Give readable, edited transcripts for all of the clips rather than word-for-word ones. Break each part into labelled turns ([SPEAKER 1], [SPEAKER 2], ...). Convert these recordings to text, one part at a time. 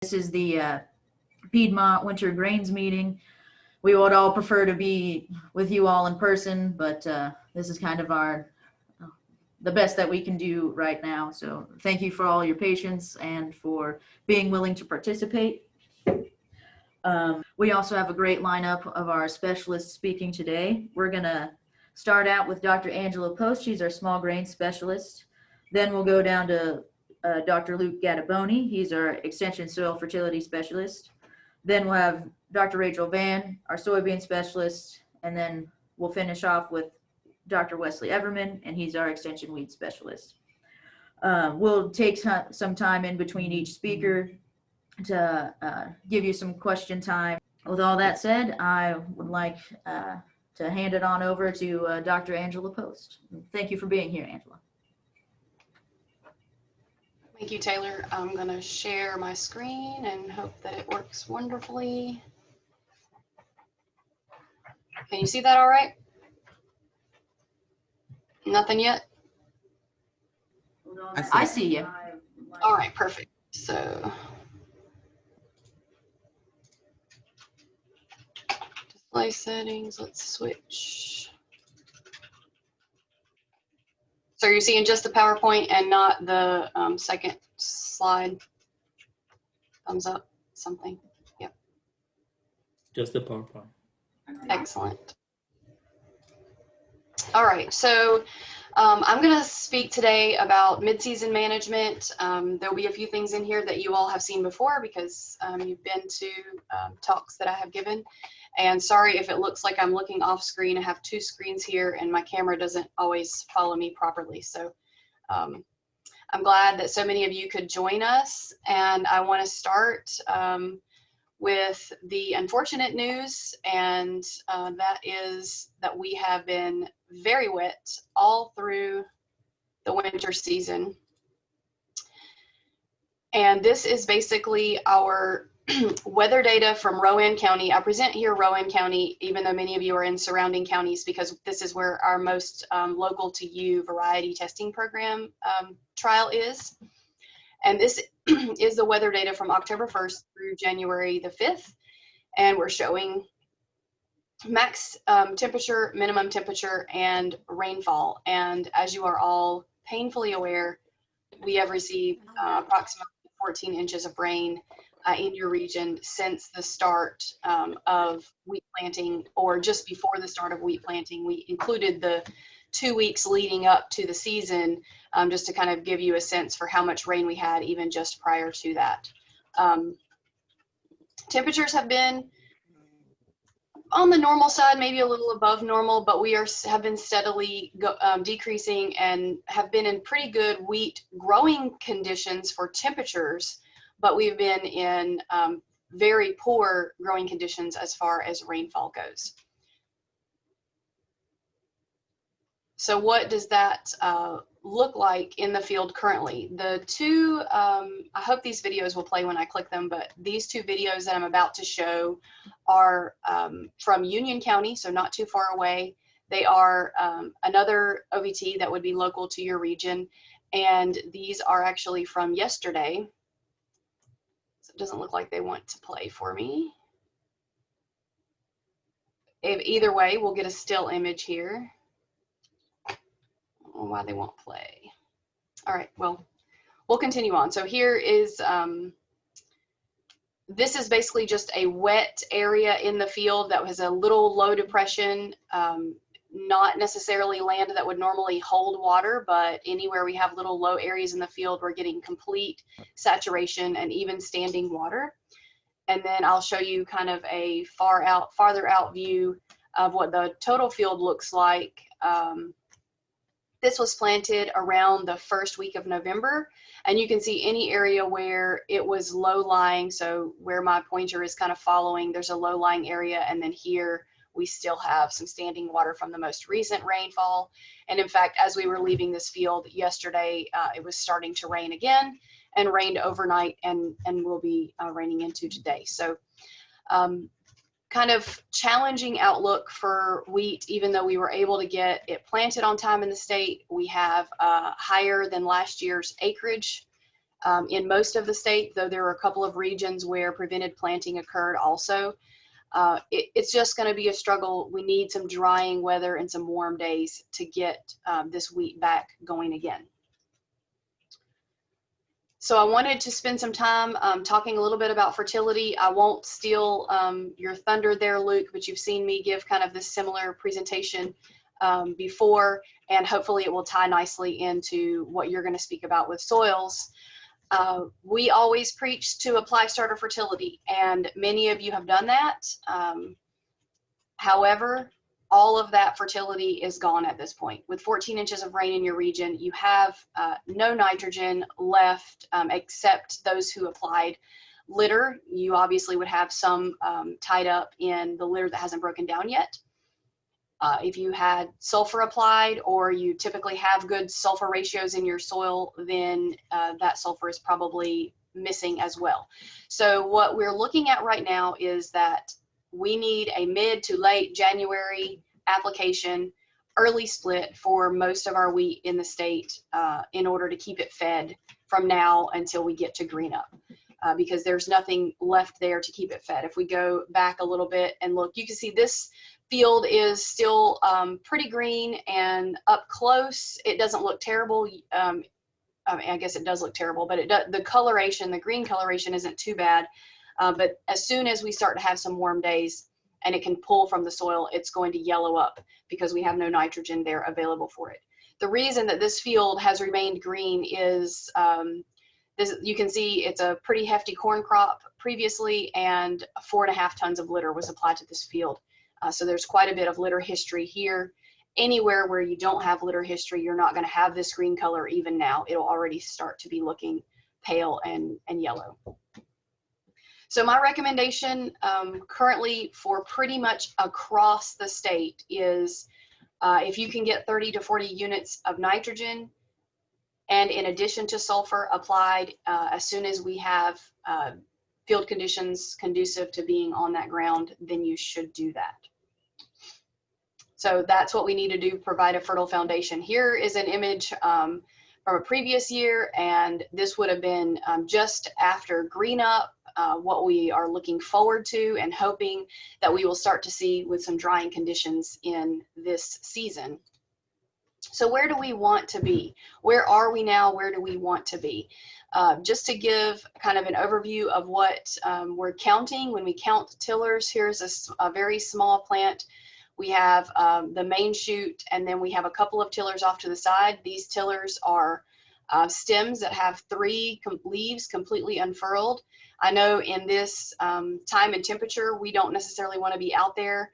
[SPEAKER 1] This is the Piedmont Winter Grains meeting. We would all prefer to be with you all in person, but this is kind of the best that we can do right now. So thank you for all your patience and for being willing to participate. We also have a great lineup of our specialists speaking today. We're gonna start out with Dr. Angela Post. She's our small grain specialist. Then we'll go down to Dr. Luke Gatiboni. He's our extension soil fertility specialist. Then we'll have Dr. Rachel Vann, our soybean specialist. And then we'll finish off with Dr. Wes Everman, and he's our extension weed specialist. We'll take some time in between each speaker to give you some question time. With all that said, I would like to hand it on over to Dr. Angela Post. Thank you for being here, Angela.
[SPEAKER 2] Thank you, Taylor. I'm going to share my screen and hope that it works wonderfully. Can you see that all right? Nothing yet?
[SPEAKER 1] I see you.
[SPEAKER 2] All right, perfect. So display settings, let's switch. So you're seeing just the PowerPoint and not the second slide? Thumbs up, something. Yep.
[SPEAKER 3] Just the PowerPoint.
[SPEAKER 2] Excellent. All right, so I'm going to speak today about mid-season management. There'll be a few things in here that you all have seen before because you've been to talks that I have given. And sorry if it looks like I'm looking off screen. I have two screens here and my camera doesn't always follow me properly. So I'm glad that so many of you could join us. And I want to start with the unfortunate news, and that is that we have been very wet all through the winter season. And this is basically our weather data from Rowan County. I present here Rowan County, even though many of you are in surrounding counties, because this is where our most local to you variety testing program trial is. And this is the weather data from October 1st through January the 5th. And we're showing max temperature, minimum temperature, and rainfall. And as you are all painfully aware, we have received approximately 14 inches of rain in your region since the start of wheat planting, or just before the start of wheat planting. We included the 2 weeks leading up to the season just to kind of give you a sense for how much rain we had even just prior to that. Temperatures have been on the normal side, maybe a little above normal, but we have been steadily decreasing and have been in pretty good wheat growing conditions for temperatures, but we've been in very poor growing conditions as far as rainfall goes. So what does that look like in the field currently? The two, I hope these videos will play when I click them, but these two videos that I'm about to show are from Union County, so not too far away. They are another OVT that would be local to your region, and these are actually from yesterday. So it doesn't look like they want to play for me. Either way, we'll get a still image here. Why they won't play. All right, well, we'll continue on. So here is, this is basically just a wet area in the field that was a little low depression, not necessarily land that would normally hold water, but anywhere we have little low areas in the field, we're getting complete saturation and even standing water. And then I'll show you kind of a farther out view of what the total field looks like. This was planted around the first week of November, and you can see any area where it was low-lying, so where my pointer is kind of following, there's a low-lying area, and then here we still have some standing water from the most recent rainfall. And in fact, as we were leaving this field yesterday, it was starting to rain again, and rained overnight, and will be raining into today. So kind of challenging outlook for wheat, even though we were able to get it planted on time in the state. We have higher than last year's acreage in most of the state, though there are a couple of regions where prevented planting occurred also. It's just going to be a struggle. We need some drying weather and some warm days to get this wheat back going again. So I wanted to spend some time talking a little bit about fertility. I won't steal your thunder there, Luke, but you've seen me give kind of this similar presentation before, and hopefully it will tie nicely into what you're going to speak about with soils. We always preach to apply starter fertility, and many of you have done that. However, all of that fertility is gone at this point. With 14 inches of rain in your region, you have no nitrogen left except those who applied litter. You obviously would have some tied up in the litter that hasn't broken down yet. If you had sulfur applied, or you typically have good sulfur ratios in your soil, then that sulfur is probably missing as well. So what we're looking at right now is that we need a mid to late January application, early split for most of our wheat in the state in order to keep it fed from now until we get to green up, because there's nothing left there to keep it fed. If we go back a little bit and look, you can see this field is still pretty green, and up close it doesn't look terrible. I mean, I guess it does look terrible, but the coloration, the green coloration isn't too bad. But as soon as we start to have some warm days and it can pull from the soil, it's going to yellow up because we have no nitrogen there available for it. The reason that this field has remained green is you can see it's a pretty hefty corn crop previously, and 4.5 tons of litter was applied to this field. So there's quite a bit of litter history here. Anywhere where you don't have litter history, you're not going to have this green color even now. It'll already start to be looking pale and yellow. So my recommendation currently for pretty much across the state is if you can get 30 to 40 units of nitrogen, and in addition to sulfur applied as soon as we have field conditions conducive to being on that ground, then you should do that. So that's what we need to do, provide a fertile foundation. Here is an image from a previous year, and this would have been just after green up, what we are looking forward to and hoping that we will start to see with some drying conditions in this season. So where do we want to be? Where are we now? Where do we want to be? Just to give kind of an overview of what we're counting when we count tillers, here's a very small plant. We have the main shoot, and then we have a couple of tillers off to the side. These tillers are stems that have 3 leaves completely unfurled. I know in this time and temperature, we don't necessarily want to be out there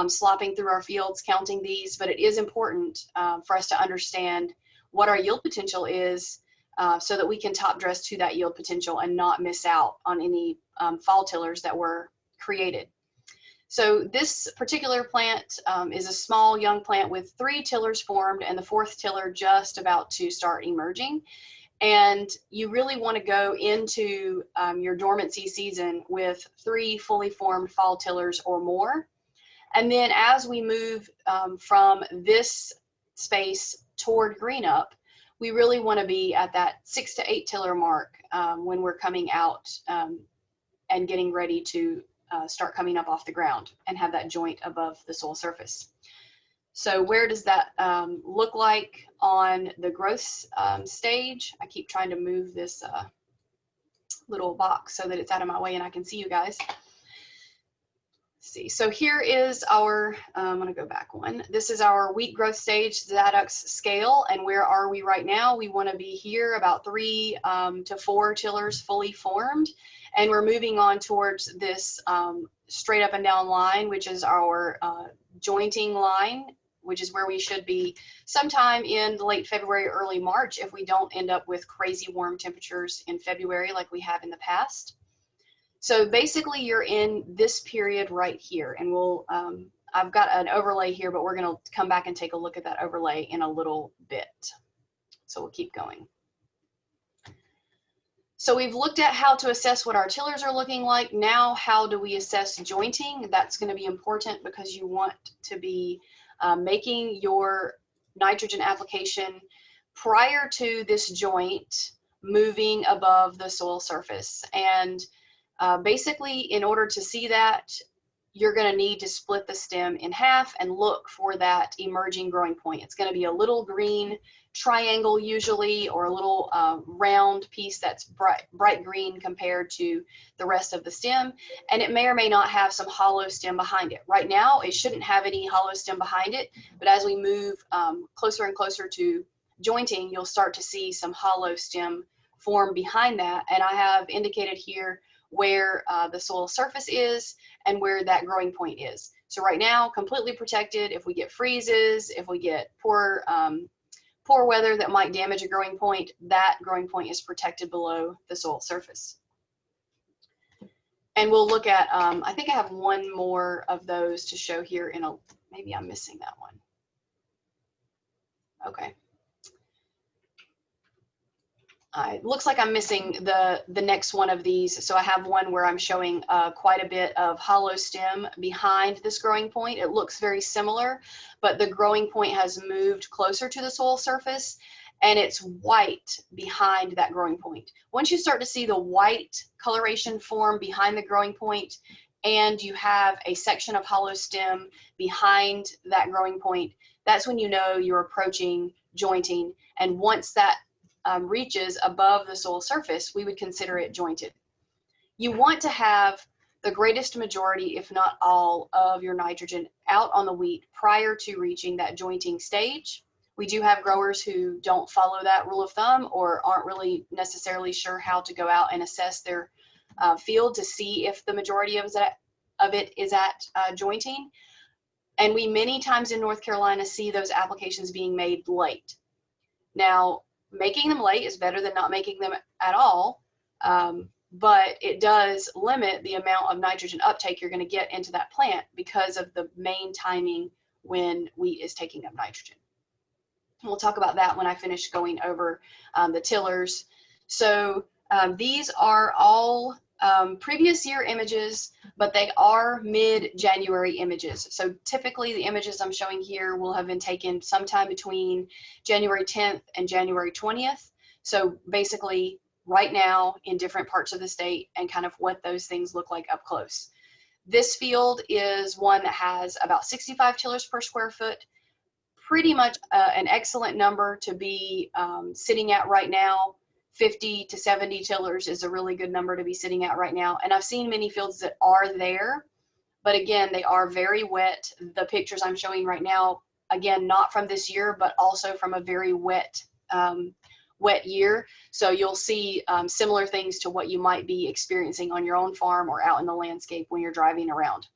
[SPEAKER 2] slopping through our fields counting these, but it is important for us to understand what our yield potential is so that we can top dress to that yield potential and not miss out on any fall tillers that were created. So this particular plant is a small young plant with 3 tillers formed and the 4th tiller just about to start emerging. And you really want to go into your dormancy season with 3 fully formed fall tillers or more. And then as we move from this space toward green up, we really want to be at that 6 to 8 tiller mark when we're coming out and getting ready to start coming up off the ground and have that joint above the soil surface. So where does that look like on the growth stage? I keep trying to move this little box so that it's out of my way and I can see you guys. See, so here is our, I'm going to go back one. This is our wheat growth stage, Zadox scale, and where are we right now? We want to be here about 3 to 4 tillers fully formed, and we're moving on towards this straight up and down line, which is our jointing line, which is where we should be sometime in late February, early March, if we don't end up with crazy warm temperatures in February like we have in the past. So basically you're in this period right here, and we'll, I've got an overlay here, but we're gonna come back and take a look at that overlay in a little bit. So we'll keep going. So we've looked at how to assess what our tillers are looking like. Now, how do we assess jointing? That's gonna be important because you want to be making your nitrogen application prior to this joint moving above the soil surface. And basically, in order to see that, you're going to need to split the stem in half and look for that emerging growing point. It's going to be a little green triangle usually, or a little round piece that's bright green compared to the rest of the stem, and it may or may not have some hollow stem behind it. Right now it shouldn't have any hollow stem behind it, but as we move closer and closer to jointing, you'll start to see some hollow stem form behind that, and I have indicated here where the soil surface is and where that growing point is. So right now, completely protected. If we get freezes, if we get poor weather that might damage a growing point, that growing point is protected below the soil surface. And we'll look at, I think I have one more of those to show here in a, maybe I'm missing that one. Okay. It looks like I'm missing the next one of these. So I have one where I'm showing quite a bit of hollow stem behind this growing point. It looks very similar, but the growing point has moved closer to the soil surface and it's white behind that growing point. Once you start to see the white coloration form behind the growing point and you have a section of hollow stem behind that growing point, that's when you know you're approaching jointing. And once that reaches above the soil surface, we would consider it jointed. You want to have the greatest majority, if not all, of your nitrogen out on the wheat prior to reaching that jointing stage. We do have growers who don't follow that rule of thumb or aren't really necessarily sure how to go out and assess their field to see if the majority of it is at jointing. And we many times in North Carolina see those applications being made late. Now, making them late is better than not making them at all, but it does limit the amount of nitrogen uptake you're going to get into that plant because of the main timing when wheat is taking up nitrogen. We'll talk about that when I finish going over the tillers. So these are all previous year images, but they are mid-January images. So typically the images I'm showing here will have been taken sometime between January 10th and January 20th. So basically right now in different parts of the state and kind of what those things look like up close. This field is one that has about 65 tillers per square foot. Pretty much an excellent number to be sitting at right now. 50 to 70 tillers is a really good number to be sitting at right now. And I've seen many fields that are there, but again, they are very wet. The pictures I'm showing right now, again, not from this year, but also from a very wet year. So you'll see similar things to what you might be experiencing on your own farm or out in the landscape when you're driving around.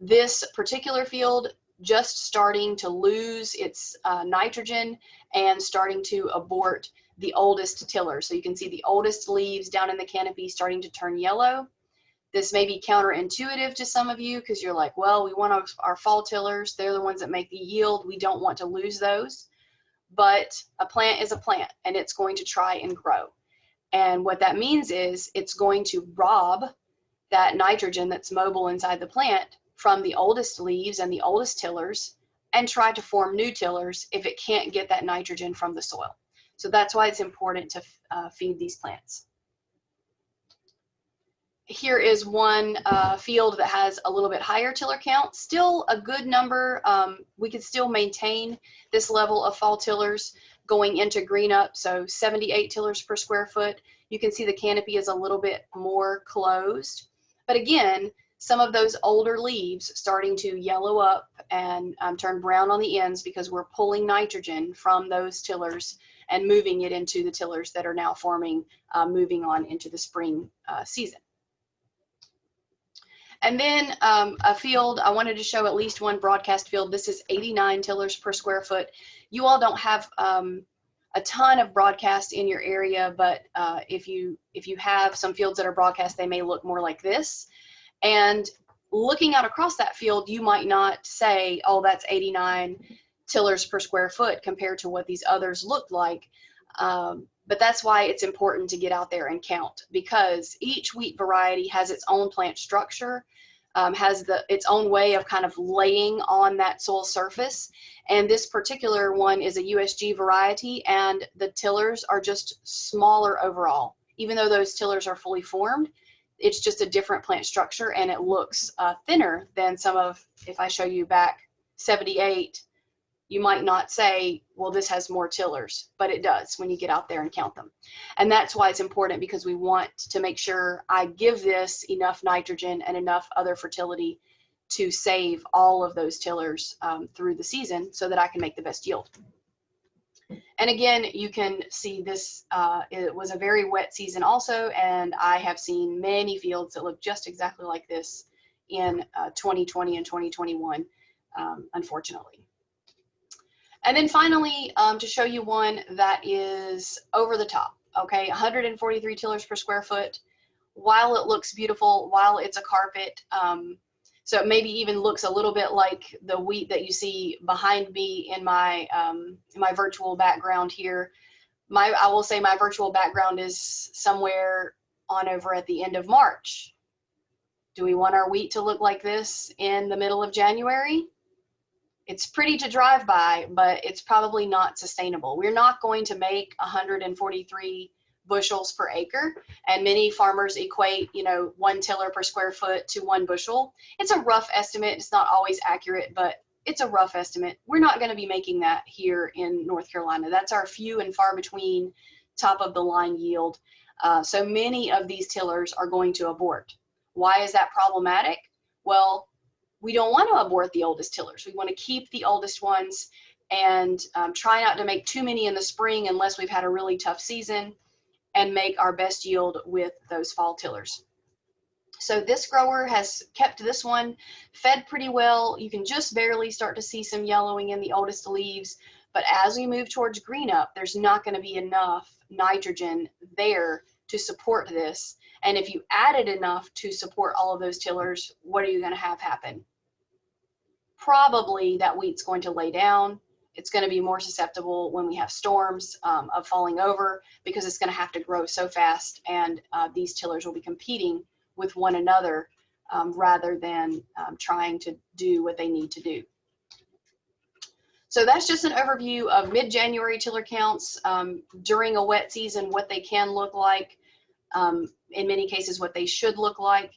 [SPEAKER 2] This particular field just starting to lose its nitrogen and starting to abort the oldest tiller. So you can see the oldest leaves down in the canopy starting to turn yellow. This may be counterintuitive to some of you because you're like, well, we want our fall tillers. They're the ones that make the yield. We don't want to lose those. But a plant is a plant and it's going to try and grow. And what that means is it's going to rob that nitrogen that's mobile inside the plant from the oldest leaves and the oldest tillers and try to form new tillers if it can't get that nitrogen from the soil. So that's why it's important to feed these plants. Here is one field that has a little bit higher tiller count, still a good number. We could still maintain this level of fall tillers going into green up, so 78 tillers per square foot. You can see the canopy is a little bit more closed. But again, some of those older leaves starting to yellow up and turn brown on the ends because we're pulling nitrogen from those tillers and moving it into the tillers that are now forming, moving on into the spring season. And then a field, I wanted to show at least one broadcast field. This is 89 tillers per square foot. You all don't have a ton of broadcast in your area, but if you have some fields that are broadcast, they may look more like this. And looking out across that field, you might not say, oh, that's 89 tillers per square foot compared to what these others looked like. But that's why it's important to get out there and count, because each wheat variety has its own plant structure. has its own way of kind of laying on that soil surface. And this particular one is a USG variety, and the tillers are just smaller overall. Even though those tillers are fully formed, it's just a different plant structure, and it looks thinner than some of, if I show you back 78, you might not say, well, this has more tillers, but it does when you get out there and count them. And that's why it's important, because we want to make sure I give this enough nitrogen and enough other fertility to save all of those tillers through the season so that I can make the best yield. And again, you can see this, it was a very wet season also, and I have seen many fields that look just exactly like this in 2020 and 2021, unfortunately. And then finally, to show you one that is over the top, okay, 143 tillers per square foot. While it looks beautiful, while it's a carpet, so it maybe even looks a little bit like the wheat that you see behind me in my virtual background here. I will say my virtual background is somewhere on over at the end of March. Do we want our wheat to look like this in the middle of January? It's pretty to drive by, but it's probably not sustainable. We're not going to make 143 bushels per acre, and many farmers equate, 1 tiller per square foot to 1 bushel. It's a rough estimate. It's not always accurate, but it's a rough estimate. We're not going to be making that here in North Carolina. That's our few and far between top of the line yield. So many of these tillers are going to abort. Why is that problematic? Well, we don't want to abort the oldest tillers. We want to keep the oldest ones and try not to make too many in the spring unless we've had a really tough season, and make our best yield with those fall tillers. So this grower has kept this one fed pretty well. You can just barely start to see some yellowing in the oldest leaves, but as we move towards green up, there's not going to be enough nitrogen there to support this. And if you added enough to support all of those tillers, what are you going to have happen? Probably that wheat's going to lay down. It's going to be more susceptible when we have storms of falling over, because it's going to have to grow so fast, and these tillers will be competing with one another rather than trying to do what they need to do. So that's just an overview of mid-January tiller counts during a wet season, what they can look like, in many cases what they should look like.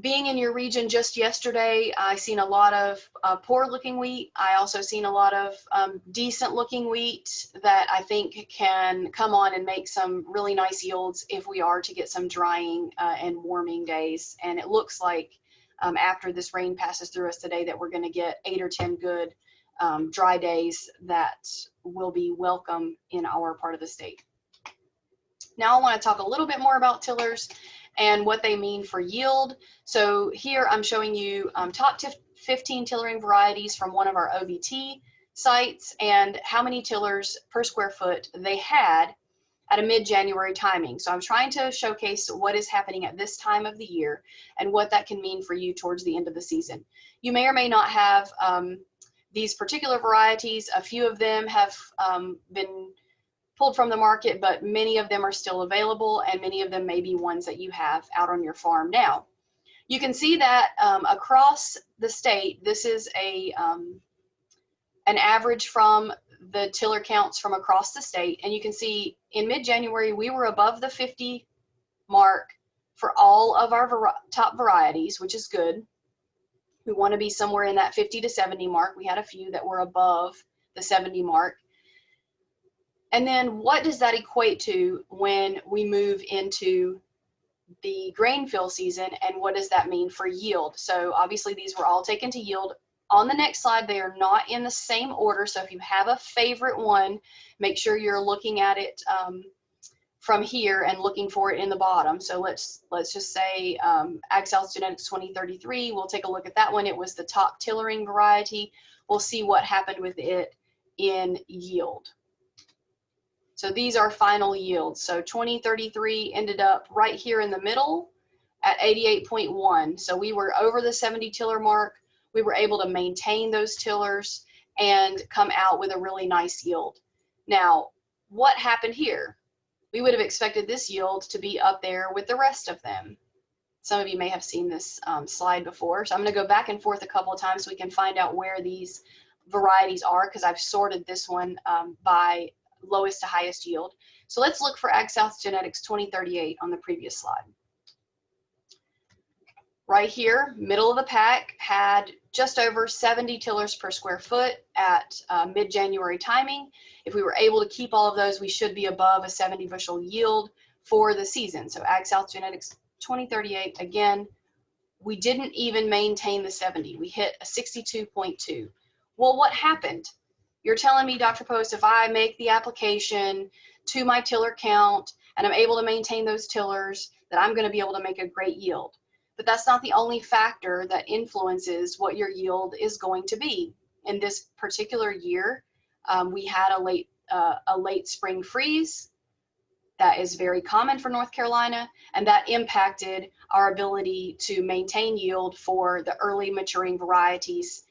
[SPEAKER 2] Being in your region just yesterday, I seen a lot of poor looking wheat. I also seen a lot of decent looking wheat that I think can come on and make some really nice yields if we are to get some drying and warming days. And it looks like after this rain passes through us today that we're going to get 8 or 10 good dry days that will be welcome in our part of the state. Now I want to talk a little bit more about tillers and what they mean for yield. So here I'm showing you top 15 tillering varieties from one of our OVT sites and how many tillers per square foot they had at a mid-January timing. So I'm trying to showcase what is happening at this time of the year and what that can mean for you towards the end of the season. You may or may not have these particular varieties. A few of them have been pulled from the market, but many of them are still available, and many of them may be ones that you have out on your farm now. You can see that across the state, this is an average from the tiller counts from across the state, and you can see in mid-January we were above the 50 mark for all of our top varieties, which is good. We want to be somewhere in that 50 to 70 mark. We had a few that were above the 70 mark. And then what does that equate to when we move into the grain fill season, and what does that mean for yield? So obviously these were all taken to yield. On the next slide, they are not in the same order. So if you have a favorite one, make sure you're looking at it from here and looking for it in the bottom. So let's just say Ag-South Genetics 2033. We'll take a look at that one. It was the top tillering variety. We'll see what happened with it in yield. So these are final yields. So 2033 ended up right here in the middle at 88.1. So we were over the 70 tiller mark. We were able to maintain those tillers and come out with a really nice yield. Now, what happened here? We would have expected this yield to be up there with the rest of them. Some of you may have seen this slide before. So I'm going to go back and forth a couple of times so we can find out where these varieties are, because I've sorted this one by lowest to highest yield. So let's look for Ag South Genetics 2038 on the previous slide. Right here, middle of the pack, had just over 70 tillers per square foot at mid-January timing. If we were able to keep all of those, we should be above a 70 bushel yield for the season. So Ag South Genetics 2038, again, we didn't even maintain the 70. We hit a 62.2. Well, what happened? You're telling me, Dr. Post, if I make the application to my tiller count and I'm able to maintain those tillers, that I'm going to be able to make a great yield. But that's not the only factor that influences what your yield is going to be. In this particular year, we had a late spring freeze. That is very common for North Carolina, and that impacted our ability to maintain yield for the early maturing varieties.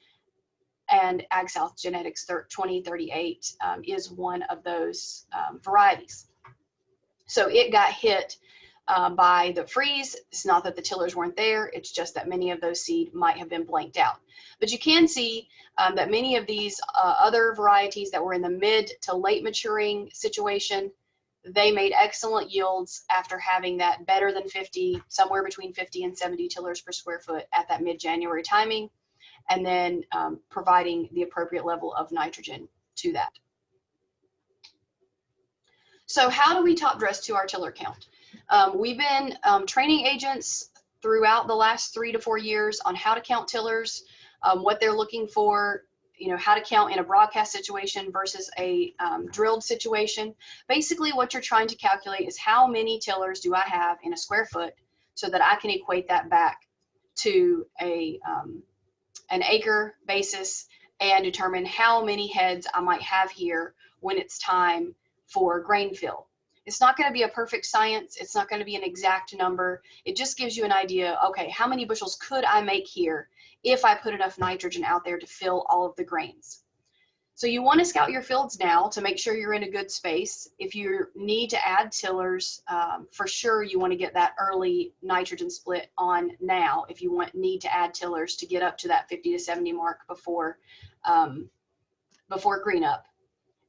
[SPEAKER 2] And Ag South Genetics 2038 is one of those varieties. So it got hit by the freeze. It's not that the tillers weren't there, it's just that many of those seed might have been blanked out. But you can see that many of these other varieties that were in the mid to late maturing situation, they made excellent yields after having that better than 50, somewhere between 50 and 70 tillers per square foot at that mid-January timing, and then providing the appropriate level of nitrogen to that. So how do we top dress to our tiller count? We've been training agents throughout the last 3 to 4 years on how to count tillers, what they're looking for, you know, how to count in a broadcast situation versus a drilled situation. Basically, what you're trying to calculate is how many tillers do I have in a square foot so that I can equate that back to an acre basis and determine how many heads I might have here when it's time for grain fill. It's not going to be a perfect science. It's not going to be an exact number. It just gives you an idea, okay, how many bushels could I make here if I put enough nitrogen out there to fill all of the grains? So you want to scout your fields now to make sure you're in a good space. If you need to add tillers, for sure you want to get that early nitrogen split on now if you need to add tillers to get up to that 50 to 70 mark before green up.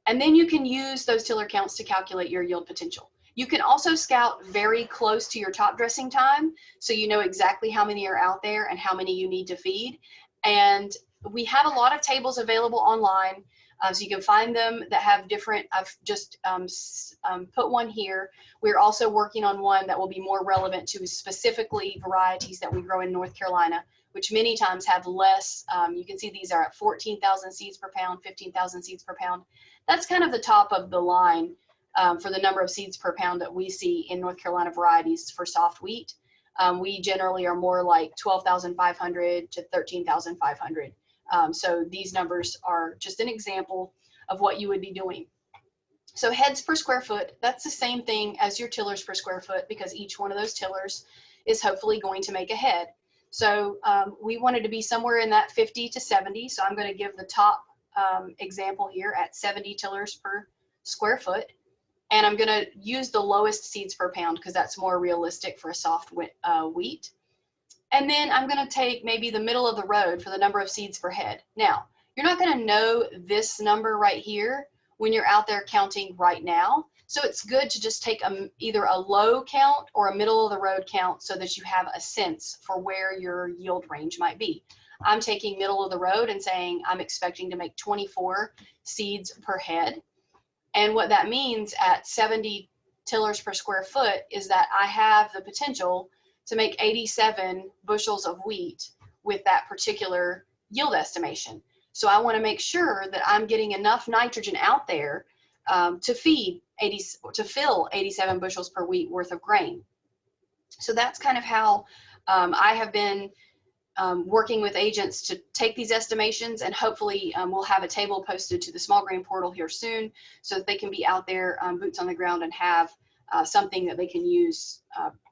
[SPEAKER 2] And then you can use those tiller counts to calculate your yield potential. You can also scout very close to your top dressing time, so you know exactly how many are out there and how many you need to feed. And we have a lot of tables available online, so you can find them that have different, I've just put one here. We're also working on one that will be more relevant to specifically varieties that we grow in North Carolina, which many times have less. You can see these are at 14,000 seeds per pound, 15,000 seeds per pound. That's kind of the top of the line for the number of seeds per pound that we see in North Carolina varieties for soft wheat. We generally are more like 12,500 to 13,500. So these numbers are just an example of what you would be doing. So heads per square foot, that's the same thing as your tillers per square foot, because each one of those tillers is hopefully going to make a head. So we wanted to be somewhere in that 50 to 70. So I'm going to give the top example here at 70 tillers per square foot. And I'm going to use the lowest seeds per pound because that's more realistic for a soft wheat. And then I'm going to take maybe the middle of the road for the number of seeds per head. Now, you're not going to know this number right here when you're out there counting right now. So it's good to just take either a low count or a middle of the road count so that you have a sense for where your yield range might be. I'm taking middle of the road and saying I'm expecting to make 24 seeds per head. And what that means at 70 tillers per square foot is that I have the potential to make 87 bushels of wheat with that particular yield estimation. So I want to make sure that I'm getting enough nitrogen out there to fill 87 bushels per wheat worth of grain. So that's kind of how I have been working with agents to take these estimations, and hopefully we'll have a table posted to the small grain portal here soon so that they can be out there boots on the ground and have something that they can use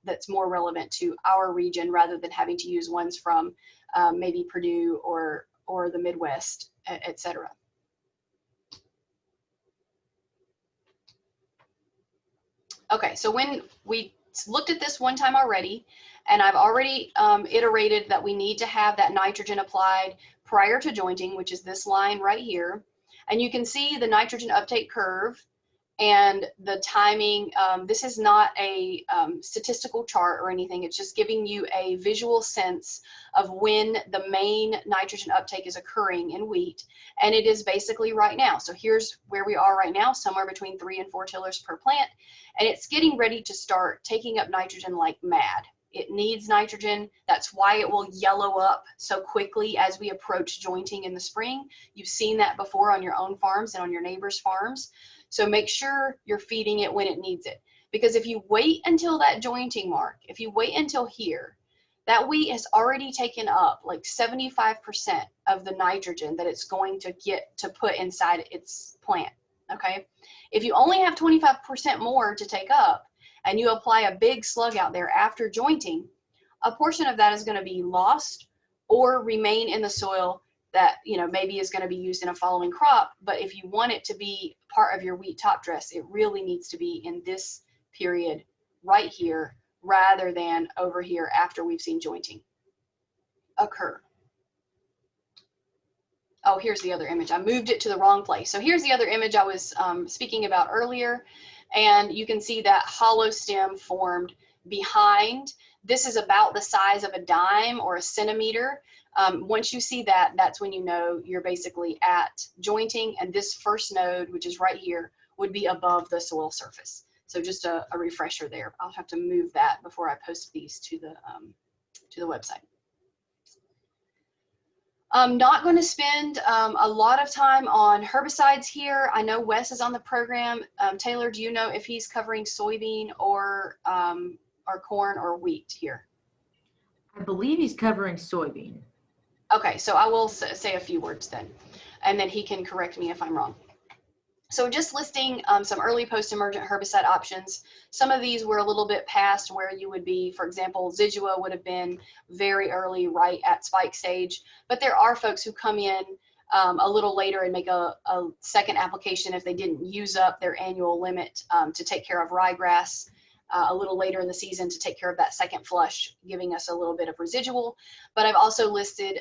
[SPEAKER 2] that's more relevant to our region rather than having to use ones from maybe Purdue or the Midwest, etc. Okay, so when we looked at this one time already, and I've already iterated that we need to have that nitrogen applied prior to jointing, which is this line right here. And you can see the nitrogen uptake curve and the timing. This is not a statistical chart or anything. It's just giving you a visual sense of when the main nitrogen uptake is occurring in wheat. And it is basically right now. So here's where we are right now, somewhere between 3 and 4 tillers per plant. And it's getting ready to start taking up nitrogen like mad. It needs nitrogen. That's why it will yellow up so quickly as we approach jointing in the spring. You've seen that before on your own farms and on your neighbors' farms. So make sure you're feeding it when it needs it. Because if you wait until that jointing mark, if you wait until here, that wheat has already taken up like 75% of the nitrogen that it's going to get to put inside its plant, okay? If you only have 25% more to take up and you apply a big slug out there after jointing, a portion of that is going to be lost or remain in the soil that, you know, maybe is going to be used in a following crop. But if you want it to be part of your wheat top dress, it really needs to be in this period right here rather than over here after we've seen jointing occur. Oh, here's the other image. I moved it to the wrong place. So here's the other image I was speaking about earlier. And you can see that hollow stem formed behind. This is about the size of a dime or a centimeter. Once you see that, that's when you know you're basically at jointing. And this first node, which is right here, would be above the soil surface. So just a refresher there. I'll have to move that before I post these to the website. I'm not going to spend a lot of time on herbicides here. I know Wes is on the program. Taylor, do you know if he's covering soybean or corn or wheat here?
[SPEAKER 1] I believe he's covering soybean.
[SPEAKER 2] Okay, so I will say a few words then, and then he can correct me if I'm wrong. So just listing some early post-emergent herbicide options. Some of these were a little bit past where you would be, for example, Zidua would have been very early, right at spike stage. But there are folks who come in a little later and make a second application if they didn't use up their annual limit to take care of ryegrass a little later in the season to take care of that second flush, giving us a little bit of residual. But I've also listed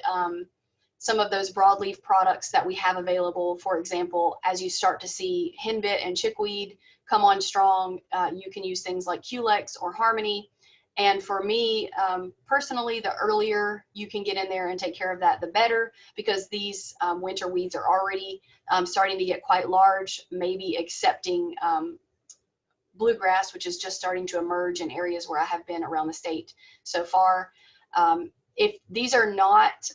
[SPEAKER 2] some of those broadleaf products that we have available. For example, as you start to see henbit and chickweed come on strong, you can use things like Culex or Harmony. And for me, personally, the earlier you can get in there and take care of that, the better, because these winter weeds are already starting to get quite large, maybe accepting bluegrass, which is just starting to emerge in areas where I have been around the state so far. If these are not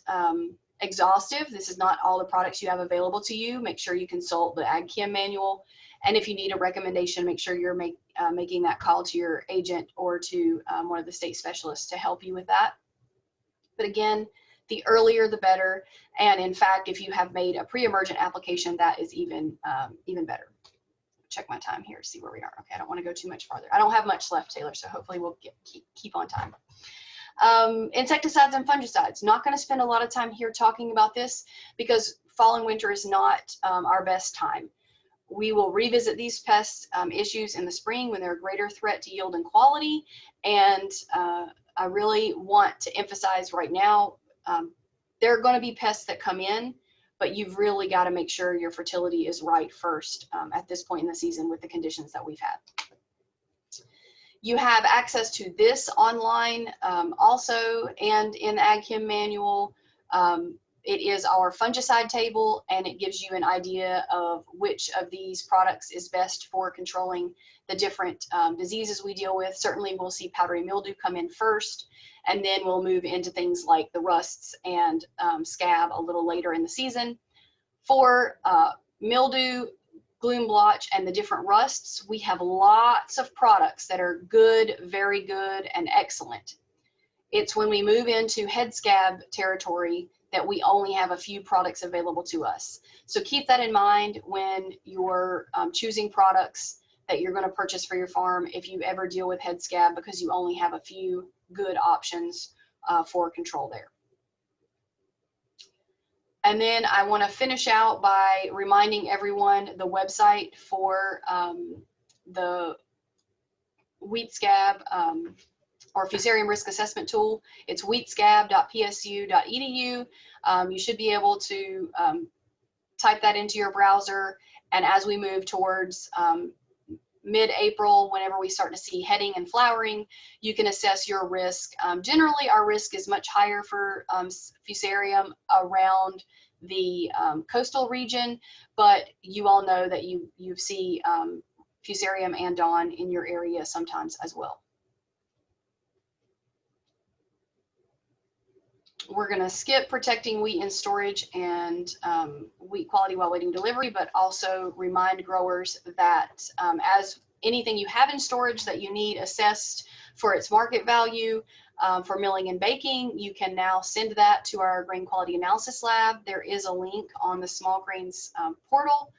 [SPEAKER 2] exhaustive, this is not all the products you have available to you, make sure you consult the Ag Chem manual. And if you need a recommendation, make sure you're making that call to your agent or to one of the state specialists to help you with that. But again, the earlier the better. And in fact, if you have made a pre-emergent application, that is even better. Check my time here, see where we are. Okay, I don't want to go too much farther. I don't have much left, Taylor, so hopefully we'll keep on time. Insecticides and fungicides. Not going to spend a lot of time here talking about this because fall and winter is not our best time. We will revisit these pest issues in the spring when they're a greater threat to yield and quality. And I really want to emphasize right now, there are going to be pests that come in, but you've really got to make sure your fertility is right first at this point in the season with the conditions that we've had. You have access to this online also, and in the Ag Chem manual. It is our fungicide table, and it gives you an idea of which of these products is best for controlling the different diseases we deal with. Certainly we'll see powdery mildew come in first, and then we'll move into things like the rusts and scab a little later in the season. For mildew, gloom blotch, and the different rusts, we have lots of products that are good, very good, and excellent. It's when we move into head scab territory that we only have a few products available to us. So keep that in mind when you're choosing products that you're going to purchase for your farm if you ever deal with head scab, because you only have a few good options for control there. And then I want to finish out by reminding everyone the website for the wheat scab or fusarium risk assessment tool. It's wheatscab.psu.edu. You should be able to type that into your browser, and as we move towards mid-April, whenever we start to see heading and flowering, you can assess your risk. Generally, our risk is much higher for fusarium around the coastal region, but you all know that you see fusarium and Dawn in your area sometimes as well. We're going to skip protecting wheat in storage and wheat quality while waiting delivery, but also remind growers that as anything you have in storage that you need assessed for its market value for milling and baking, you can now send that to our grain quality analysis lab. There is a link on the small grains portal,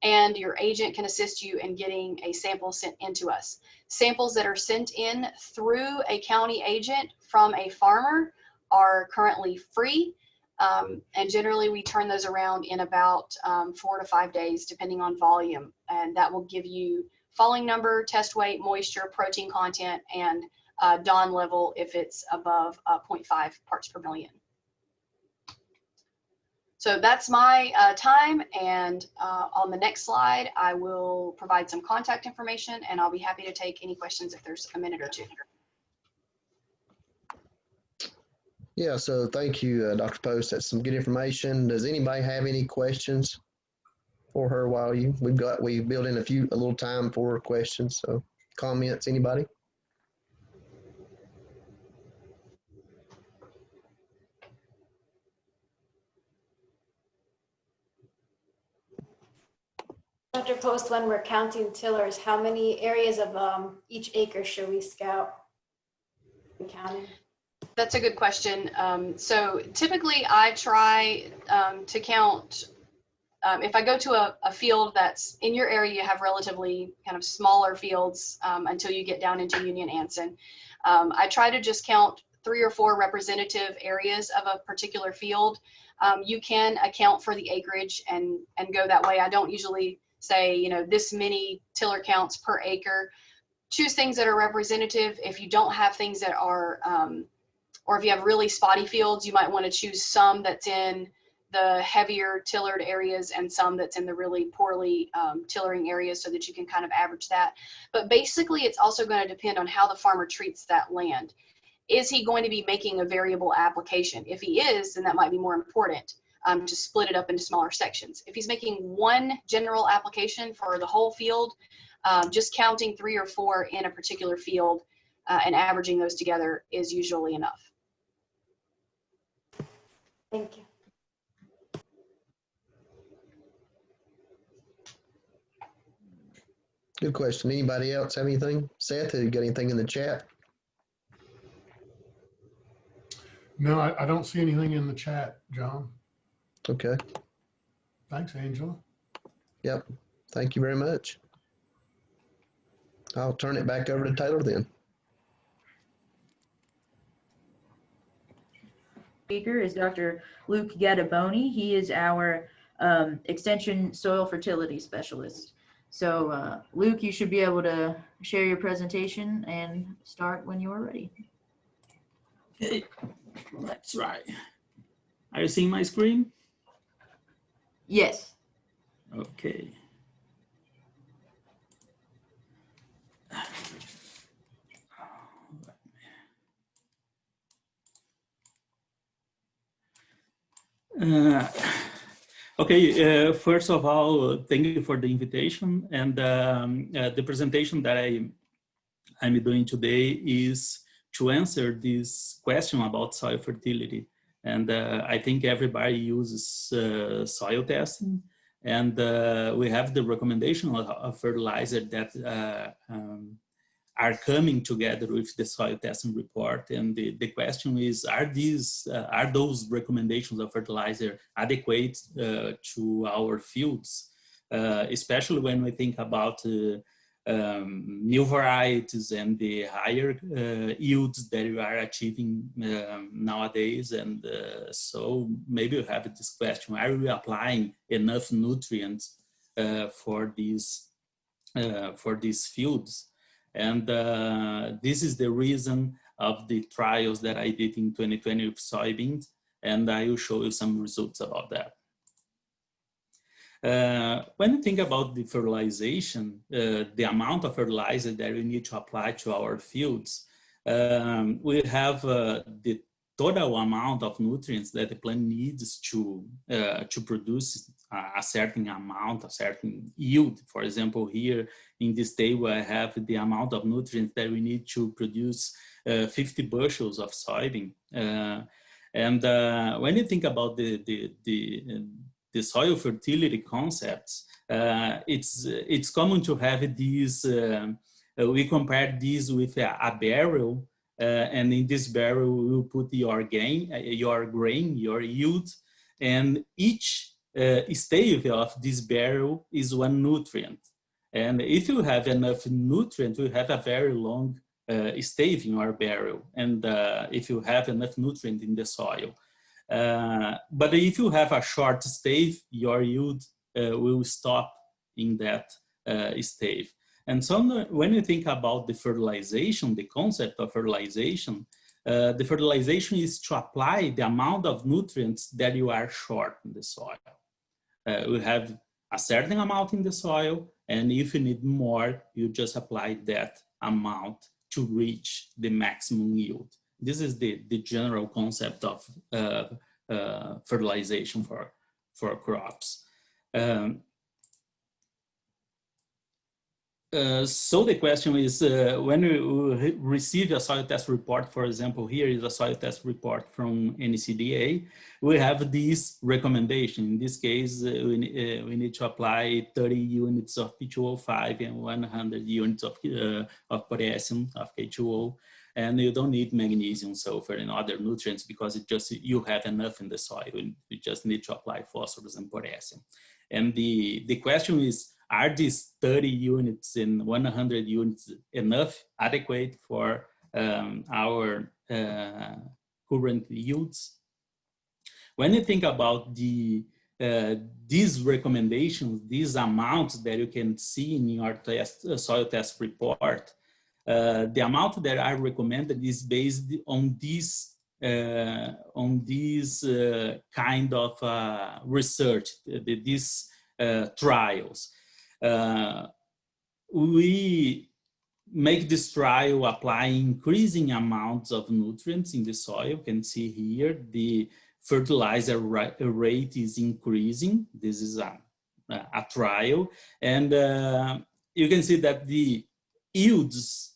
[SPEAKER 2] and your agent can assist you in getting a sample sent into us. Samples that are sent in through a county agent from a farmer are currently free, and generally we turn those around in about 4 to 5 days depending on volume, and that will give you falling number, test weight, moisture, protein content, and Dawn level if it's above 0.5 parts per million. So that's my time, and on the next slide I will provide some contact information, and I'll be happy to take any questions if there's a minute or two.
[SPEAKER 4] Yeah, so thank you, Dr. Post. That's some good information. Does anybody have any questions for her while we built in a little time for questions? So comments, anybody?
[SPEAKER 5] Dr. Post, when we're counting tillers, how many areas of each acre should we scout and counting?
[SPEAKER 2] That's a good question. So typically I try to count, if I go to a field that's in your area, you have relatively kind of smaller fields until you get down into Union Anson. I try to just count 3 or 4 representative areas of a particular field. You can account for the acreage and go that way. I don't usually say, you know, this many tiller counts per acre. Choose things that are representative. If you don't have things that are, or if you have really spotty fields, you might want to choose some that's in the heavier tillered areas and some that's in the really poorly tillering areas, so that you can kind of average that. But basically, it's also going to depend on how the farmer treats that land. Is he going to be making a variable application? If he is, then that might be more important to split it up into smaller sections. If he's making one general application for the whole field, just counting 3 or 4 in a particular field and averaging those together is usually enough.
[SPEAKER 5] Thank you.
[SPEAKER 4] Good question. Anybody else have anything? Seth, have you got anything in the chat?
[SPEAKER 6] No, I don't see anything in the chat, John.
[SPEAKER 4] Okay.
[SPEAKER 6] Thanks, Angela.
[SPEAKER 4] Yep. Thank you very much. I'll turn it back over to Taylor then.
[SPEAKER 1] Speaker is Dr. Luke Gatiboni. He is our Extension Soil Fertility Specialist. So Luke, you should be able to share your presentation and start when you are ready.
[SPEAKER 3] Okay, that's right. Are you seeing my screen?
[SPEAKER 1] Yes.
[SPEAKER 3] Okay. Okay, first of all, thank you for the invitation. And the presentation that I'm doing today is to answer this question about soil fertility. And I think everybody uses soil testing. And we have the recommendation of fertilizer that are coming together with the soil testing report. And the question is, are those recommendations of fertilizer adequate to our fields? Especially when we think about new varieties and the higher yields that we are achieving nowadays. And so maybe you have this question, are we applying enough nutrients for these fields? And this is the reason of the trials that I did in 2020 with soybeans, and I will show you some results about that. When you think about the fertilization, the amount of fertilizer that we need to apply to our fields, we have the total amount of nutrients that the plant needs to produce a certain amount, a certain yield. For example, here in this table, I have the amount of nutrients that we need to produce 50 bushels of soybean. And when you think about the soil fertility concepts, it's common to have these, we compare these with a barrel, and in this barrel we will put your grain, your yield, and each stave of this barrel is one nutrient. And if you have enough nutrient, you have a very long stave in your barrel, and if you have enough nutrient in the soil. But if you have a short stave, your yield will stop in that stave. And so when you think about the fertilization, the concept of fertilization, the fertilization is to apply the amount of nutrients that you are short in the soil. We have a certain amount in the soil, and if you need more, you just apply that amount to reach the maximum yield. This is the general concept of fertilization for crops. So the question is, when we receive a soil test report, for example, here is a soil test report from NCDA, we have this recommendation. In this case, we need to apply 30 units of P2O5 and 100 units of potassium, of K2O, and you don't need magnesium, sulfur, and other nutrients because you have enough in the soil. You just need to apply phosphorus and potassium. And the question is, are these 30 units and 100 units enough, adequate for our current yields? When you think about these recommendations, these amounts that you can see in your soil test report, the amount that I recommended is based on this kind of research, these trials. We make this trial applying increasing amounts of nutrients in the soil. You can see here the fertilizer rate is increasing. This is a trial, and you can see that the yields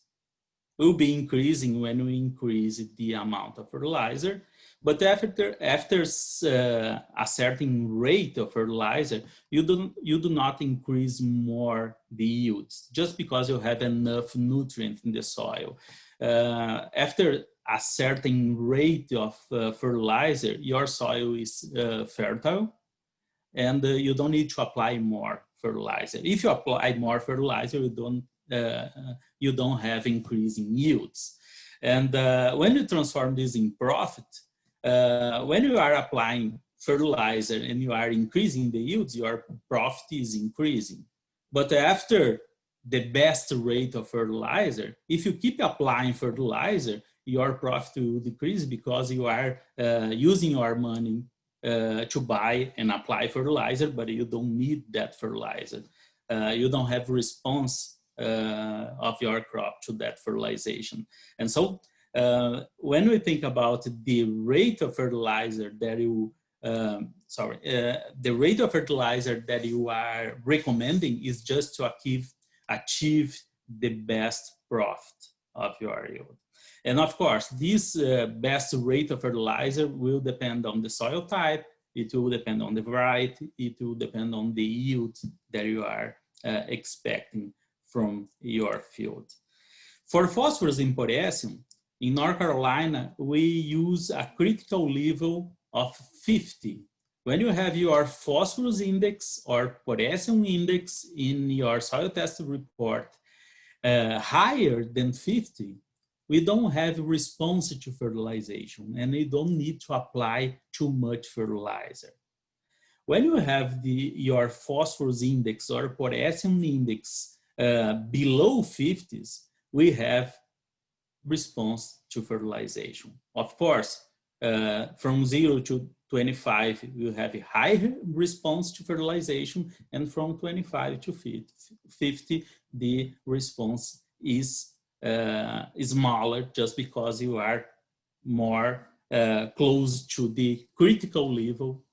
[SPEAKER 3] will be increasing when we increase the amount of fertilizer. But after a certain rate of fertilizer, you do not increase more the yields just because you have enough nutrient in the soil. After a certain rate of fertilizer, your soil is fertile, and you don't need to apply more fertilizer. If you apply more fertilizer, you don't have increasing yields. And when you transform this in profit, when you are applying fertilizer and you are increasing the yields, your profit is increasing. But after the best rate of fertilizer, if you keep applying fertilizer, your profit will decrease because you are using your money to buy and apply fertilizer, but you don't need that fertilizer. You don't have response of your crop to that fertilization. And so when we think about the rate of fertilizer that you, the rate of fertilizer that you are recommending is just to achieve the best profit of your yield. And of course, this best rate of fertilizer will depend on the soil type, it will depend on the variety, it will depend on the yield that you are expecting from your field. For phosphorus and potassium, in North Carolina, we use a critical level of 50. When you have your phosphorus index or potassium index in your soil test report higher than 50, we don't have response to fertilization and we don't need to apply too much fertilizer. When you have your phosphorus index or potassium index below 50s, we have response to fertilization. Of course, from 0 to 25, you have a higher response to fertilization, and from 25 to 50, the response is smaller, just because you are more close to the critical level,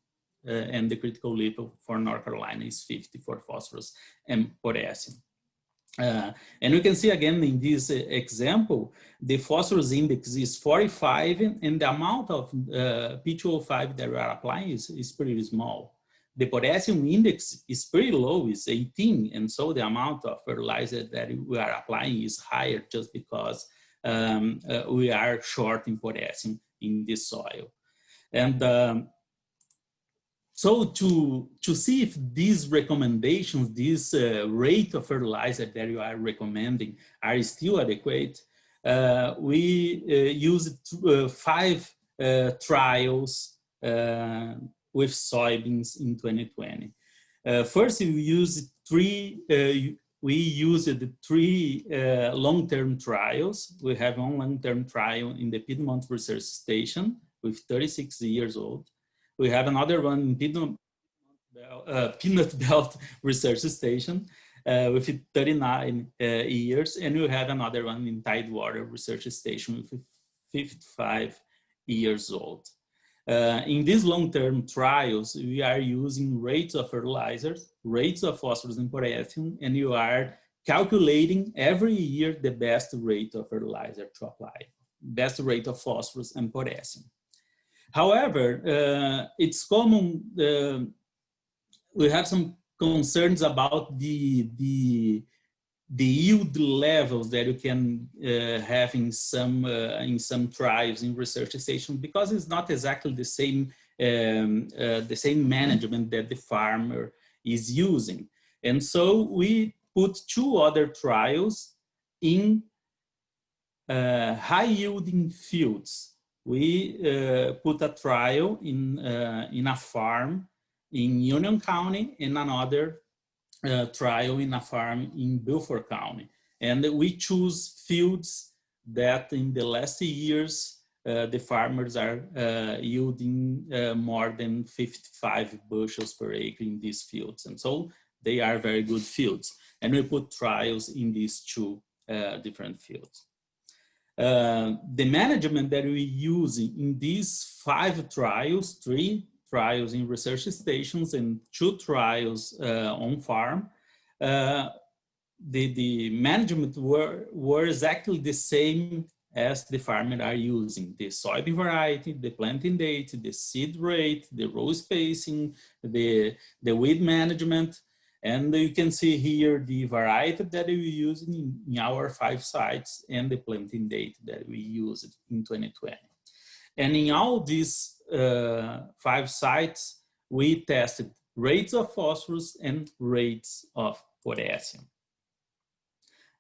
[SPEAKER 3] and the critical level for North Carolina is 50 for phosphorus and potassium. And we can see again in this example, the phosphorus index is 45, and the amount of P2O5 that we are applying is pretty small. The potassium index is pretty low, it's 18, and so the amount of fertilizer that we are applying is higher, just because we are short in potassium in the soil. And so to see if these recommendations, this rate of fertilizer that you are recommending are still adequate, we used 5 trials with soybeans in 2020. First, we used three long-term trials. We have one long-term trial in the Piedmont Research Station with 36 years old. We have another one in Peanut Belt Research Station with 39 years, and we have another one in Tidewater Research Station with 55 years old. In these long-term trials, we are using rates of fertilizers, rates of phosphorus and potassium, and you are calculating every year the best rate of fertilizer to apply, best rate of phosphorus and potassium. However, it's common, we have some concerns about the yield levels that you can have in some trials in research stations, because it's not exactly the same management that the farmer is using. And so we put 2 other trials in high yielding fields. We put a trial in a farm in Union County and another trial in a farm in Beaufort County. And we choose fields that in the last years, the farmers are yielding more than 55 bushels per acre in these fields. And so they are very good fields. And we put trials in these 2 different fields. The management that we use in these 5 trials, 3 trials in research stations and 2 trials on farm, the management were exactly the same as the farmers are using: the soybean variety, the planting date, the seed rate, the row spacing, the weed management. And you can see here the variety that we use in our 5 sites and the planting date that we used in 2020. And in all these 5 sites, we tested rates of phosphorus and rates of potassium.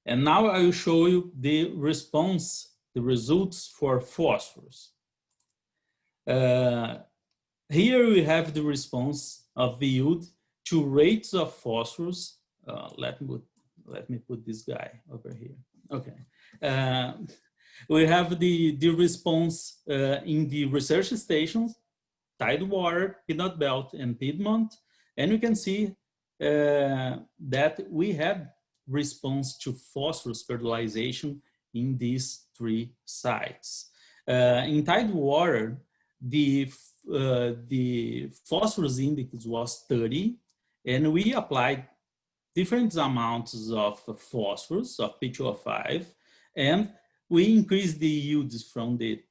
[SPEAKER 3] And now I will show you the response, the results for phosphorus. Here we have the response of the yield to rates of phosphorus. Let me put this guy over here. Okay. We have the response in the research stations, Tidewater, Peanut Belt, and Piedmont. And you can see that we had response to phosphorus fertilization in these 3 sites. In Tidewater, the phosphorus index was 30, and we applied different amounts of phosphorus, of P2O5, and we increased the yields from the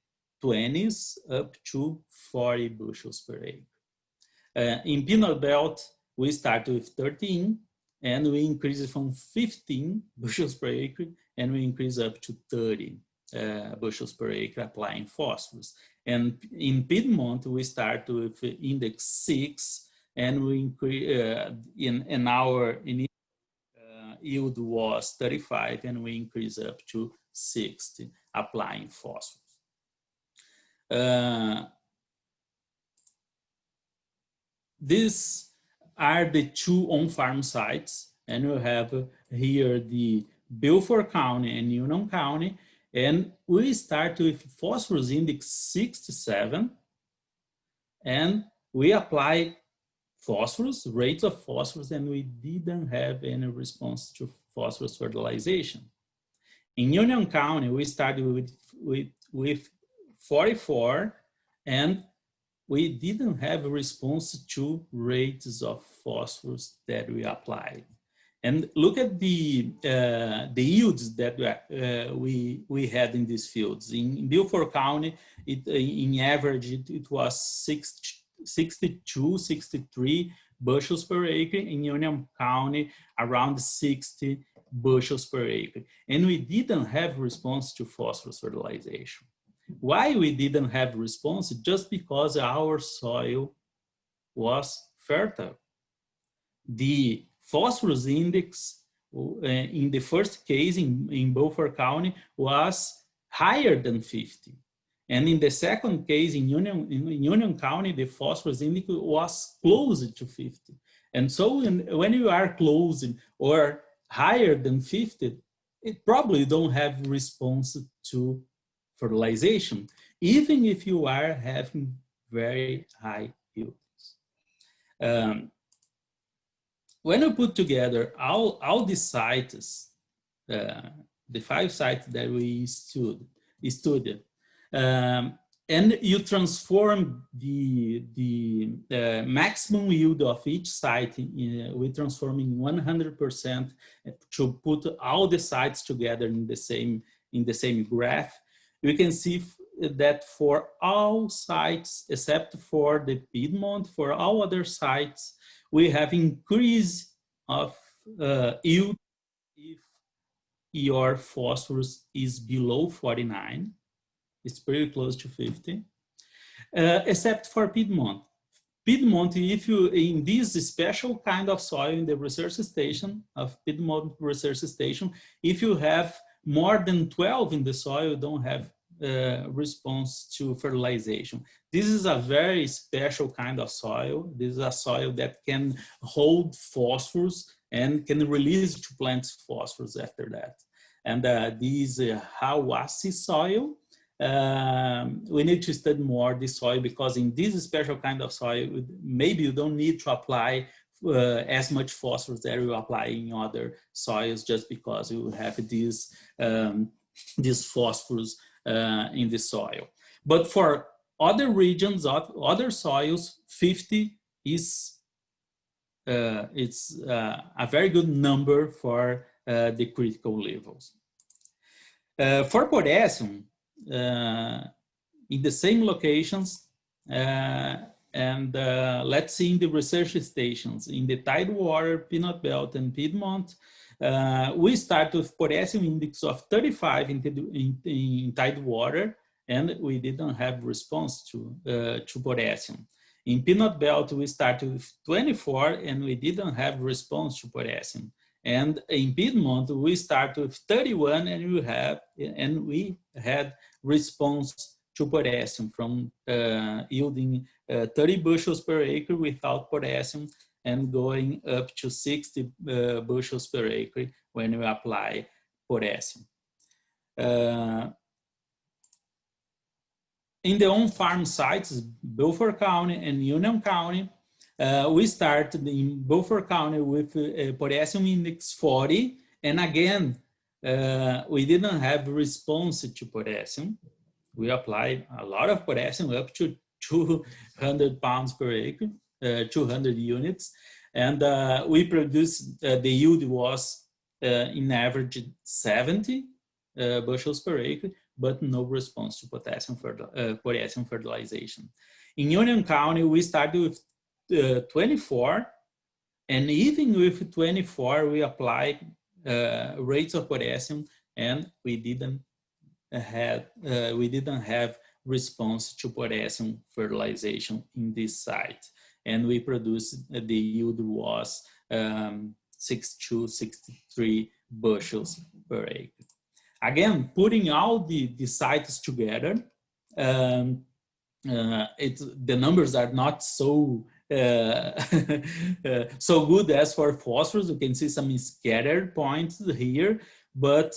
[SPEAKER 3] 20s up to 40 bushels per acre. In Peanut Belt, we started with 13, and we increased it from 15 bushels per acre, and we increased up to 30 bushels per acre applying phosphorus. And in Piedmont, we started with index 6, and we increased, in our initial yield was 35, and we increased up to 60 applying phosphorus. These are the 2 on-farm sites, and we have here the Beaufort County and Union County, and we start with phosphorus index 67, and we apply phosphorus, rates of phosphorus, and we didn't have any response to phosphorus fertilization. In Union County, we started with 44, and we didn't have a response to rates of phosphorus that we applied. And look at the yields that we had in these fields. In Beaufort County, in average, it was 62, 63 bushels per acre. In Union County, around 60 bushels per acre. And we didn't have response to phosphorus fertilization. Why we didn't have response? Just because our soil was fertile. The phosphorus index in the first case in Beaufort County was higher than 50. And in the second case in Union County, the phosphorus index was close to 50. And so when you are close or higher than 50, it probably don't have response to fertilization, even if you are having very high yields. When you put together all the sites, the 5 sites that we studied, and you transform the maximum yield of each site, we transform in 100% to put all the sites together in the same graph. You can see that for all sites except for the Piedmont, for all other sites, we have increase of yield if your phosphorus is below 49. It's pretty close to 50, except for Piedmont. Piedmont, if you, in this special kind of soil in the research station of Piedmont Research Station, if you have more than 12 in the soil, you don't have response to fertilization. This is a very special kind of soil. This is a soil that can hold phosphorus and can release to plants phosphorus after that. And this Hawassi soil, we need to study more this soil, because in this special kind of soil, maybe you don't need to apply as much phosphorus that you apply in other soils, just because you have this phosphorus in the soil. But for other regions, other soils, 50 is it's a very good number for the critical levels. For potassium, in the same locations, and let's see in the research stations, in the Tidewater, Peanut Belt, and Piedmont, we start with potassium index of 35 in Tidewater, and we didn't have response to potassium. In Peanut Belt, we started with 24, and we didn't have response to potassium. And in Piedmont, we started with 31, and we had response to potassium from yielding 30 bushels per acre without potassium, and going up to 60 bushels per acre when we apply potassium. In the on-farm sites, Beaufort County and Union County, we started in Beaufort County with potassium index 40, and again, we didn't have response to potassium. We applied a lot of potassium, up to 200 pounds per acre, 200 units, and we produced, the yield was in average 70 bushels per acre, but no response to potassium fertilization. In Union County, we started with 24, and even with 24, we applied rates of potassium, and we didn't have response to potassium fertilization in this site. And we produced, the yield was 62, 63 bushels per acre. Again, putting all the sites together, the numbers are not so so good as for phosphorus. You can see some scattered points here, but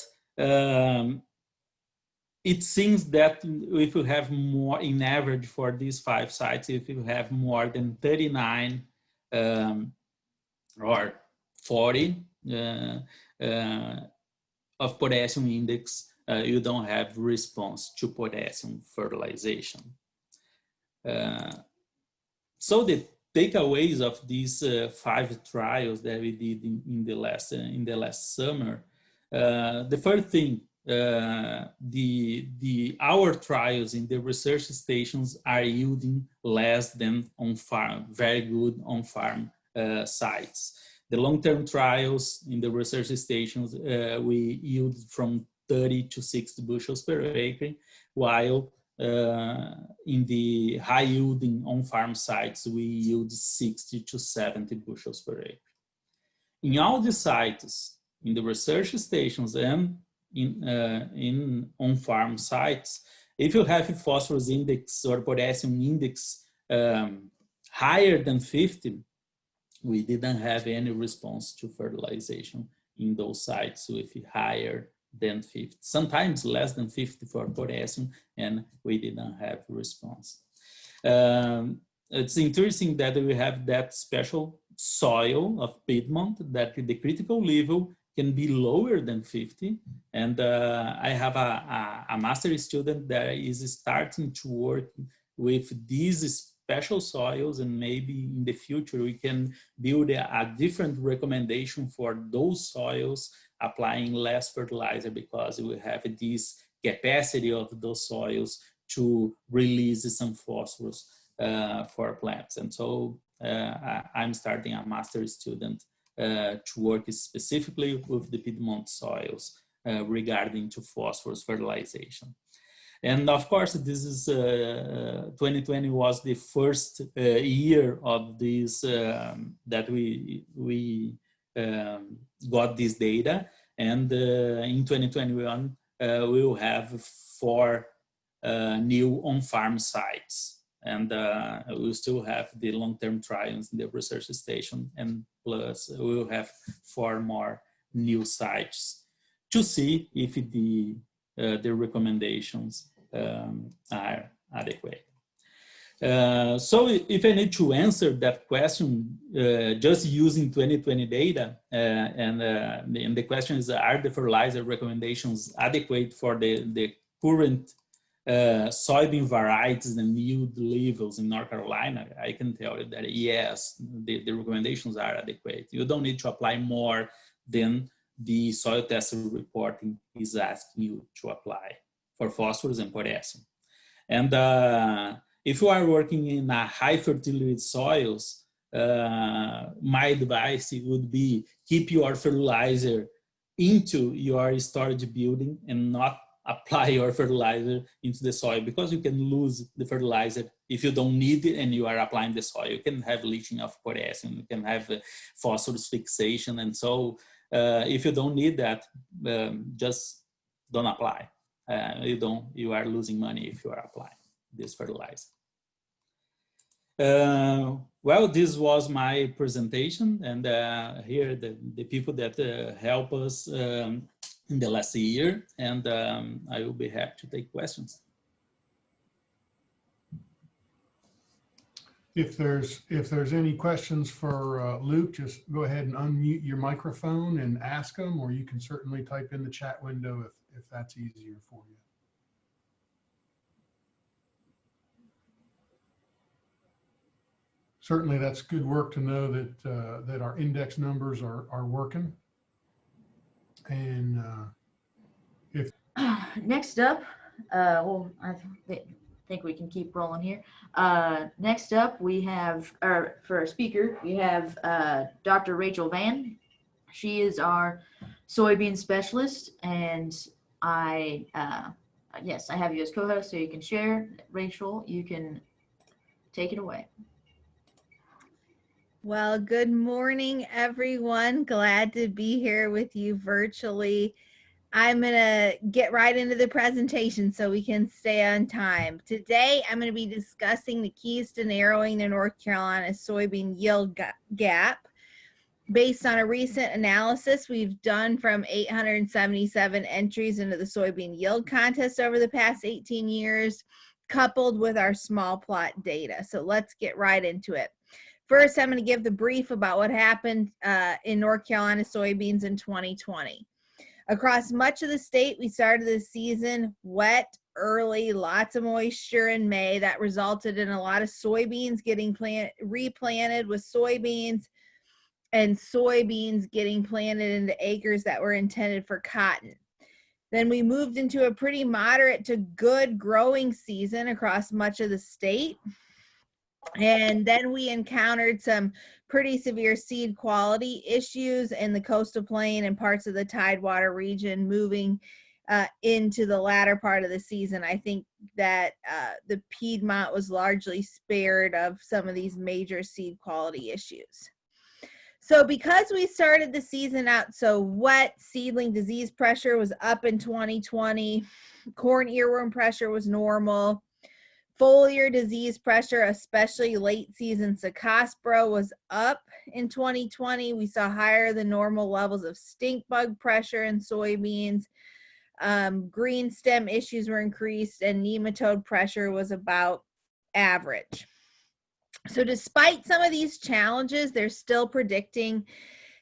[SPEAKER 3] it seems that if you have more in average for these 5 sites, if you have more than 39 or 40 of potassium index, you don't have response to potassium fertilization. So the takeaways of these 5 trials that we did in the last summer, the first thing, our trials in the research stations are yielding less than on farm, very good on farm sites. The long-term trials in the research stations, we yield from 30 to 60 bushels per acre, while in the high yielding on-farm sites, we yield 60 to 70 bushels per acre. In all the sites, in the research stations and in on-farm sites, if you have a phosphorus index or potassium index higher than 50, we didn't have any response to fertilization in those sites with higher than 50, sometimes less than 50 for potassium, and we didn't have response. It's interesting that we have that special soil of Piedmont that the critical level can be lower than 50. And I have a master student that is starting to work with these special soils, and maybe in the future we can build a different recommendation for those soils, applying less fertilizer, because we have this capacity of those soils to release some phosphorus for plants. And so I'm starting a master student to work specifically with the Piedmont soils regarding to phosphorus fertilization. And of course, this is 2020 was the first year of this that we got this data, and in 2021 we will have 4 new on-farm sites, and we'll still have the long-term trials in the research station, and plus we will have 4 more new sites to see if the recommendations are adequate. So if I need to answer that question just using 2020 data, and the question is, are the fertilizer recommendations adequate for the current soybean varieties and yield levels in North Carolina? I can tell you that yes, the recommendations are adequate. You don't need to apply more than the soil test reporting is asking you to apply for phosphorus and potassium. And if you are working in a high fertility soils, my advice would be keep your fertilizer into your storage building and not apply your fertilizer into the soil, because you can lose the fertilizer if you don't need it and you are applying the soil. You can have leaching of potassium, you can have phosphorus fixation, and so if you don't need that, just don't apply. You are losing money if you are applying this fertilizer. Well, this was my presentation, and here the people that help us in the last year, and I will be happy to take questions.
[SPEAKER 6] If there's any questions for Luke, just go ahead and unmute your microphone and ask them, or you can certainly type in the chat window if that's easier for you. Certainly, that's good work to know that that our index numbers are working. And if
[SPEAKER 1] next up, well, I think we can keep rolling here. Next up, we have, or for our speaker, we have Dr. Rachel Vann. She is our soybean specialist, and yes, I have you as co-host, so you can share. Rachel, you can take it away.
[SPEAKER 7] Well, good morning, everyone. Glad to be here with you virtually. I'm going to get right into the presentation so we can stay on time. Today, I'm going to be discussing the keys to narrowing the North Carolina soybean yield gap. Based on a recent analysis we've done from 877 entries into the soybean yield contest over the past 18 years, coupled with our small plot data. So let's get right into it. First, I'm going to give the brief about what happened in North Carolina soybeans in 2020. Across much of the state, we started the season wet, early, lots of moisture in May. That resulted in a lot of soybeans getting replanted with soybeans, and soybeans getting planted into acres that were intended for cotton. Then we moved into a pretty moderate to good growing season across much of the state. And then we encountered some pretty severe seed quality issues in the coastal plain and parts of the Tidewater region moving into the latter part of the season. I think that the Piedmont was largely spared of some of these major seed quality issues. So because we started the season out so wet, seedling disease pressure was up in 2020, corn earworm pressure was normal, foliar disease pressure, especially late season Cercospora, was up in 2020. We saw higher than normal levels of stink bug pressure in soybeans. Green stem issues were increased, and nematode pressure was about average. So despite some of these challenges, they're still predicting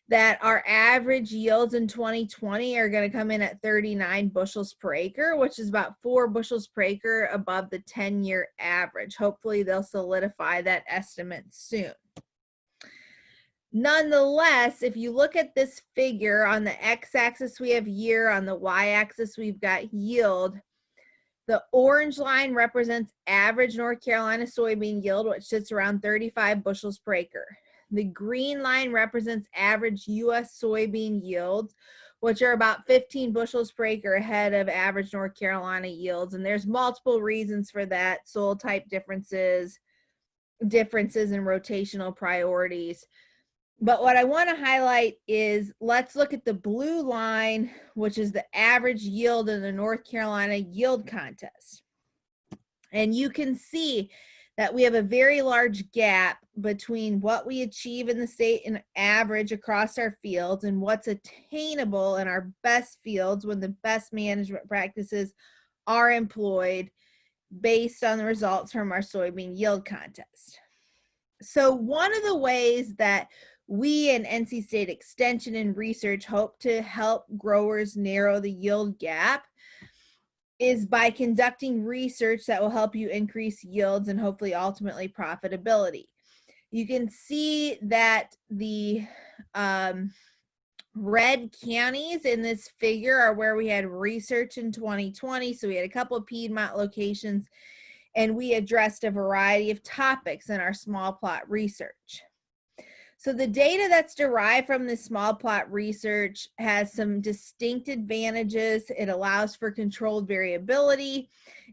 [SPEAKER 7] that our average yields in 2020 are going to come in at 39 bushels per acre, which is about 4 bushels per acre above the 10-year average. Hopefully they'll solidify that estimate soon. Nonetheless, if you look at this figure, on the x-axis we have year, on the y-axis we've got yield. The orange line represents average North Carolina soybean yield, which sits around 35 bushels per acre. The green line represents average U.S. soybean yields, which are about 15 bushels per acre ahead of average North Carolina yields. And there's multiple reasons for that: soil type differences in rotational priorities. But what I want to highlight is, let's look at the blue line, which is the average yield in the North Carolina yield contest. And you can see that we have a very large gap between what we achieve in the state and average across our fields and what's attainable in our best fields when the best management practices are employed based on the results from our soybean yield contest. So one of the ways that we in NC State Extension and Research hope to help growers narrow the yield gap is by conducting research that will help you increase yields and hopefully ultimately profitability. You can see that the red counties in this figure are where we had research in 2020. So we had a couple of Piedmont locations, and we addressed a variety of topics in our small plot research. So the data that's derived from this small plot research has some distinct advantages. It allows for controlled variability,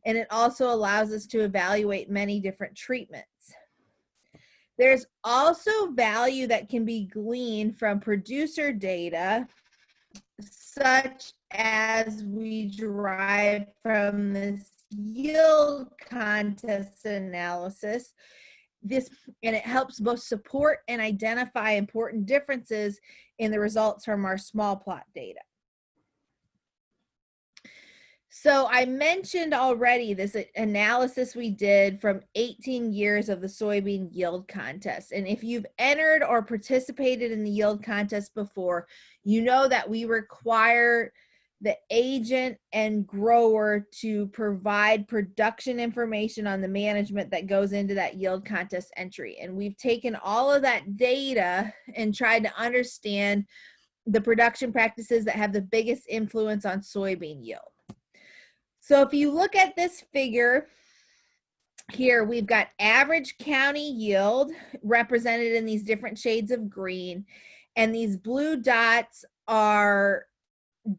[SPEAKER 7] and it also allows us to evaluate many different treatments. There's also value that can be gleaned from producer data, such as we derive from this yield contest analysis. And it helps both support and identify important differences in the results from our small plot data. So I mentioned already this analysis we did from 18 years of the soybean yield contest. And if you've entered or participated in the yield contest before, you know that we require the agent and grower to provide production information on the management that goes into that yield contest entry. And we've taken all of that data and tried to understand the production practices that have the biggest influence on soybean yield. So if you look at this figure here, we've got average county yield represented in these different shades of green, and these blue dots are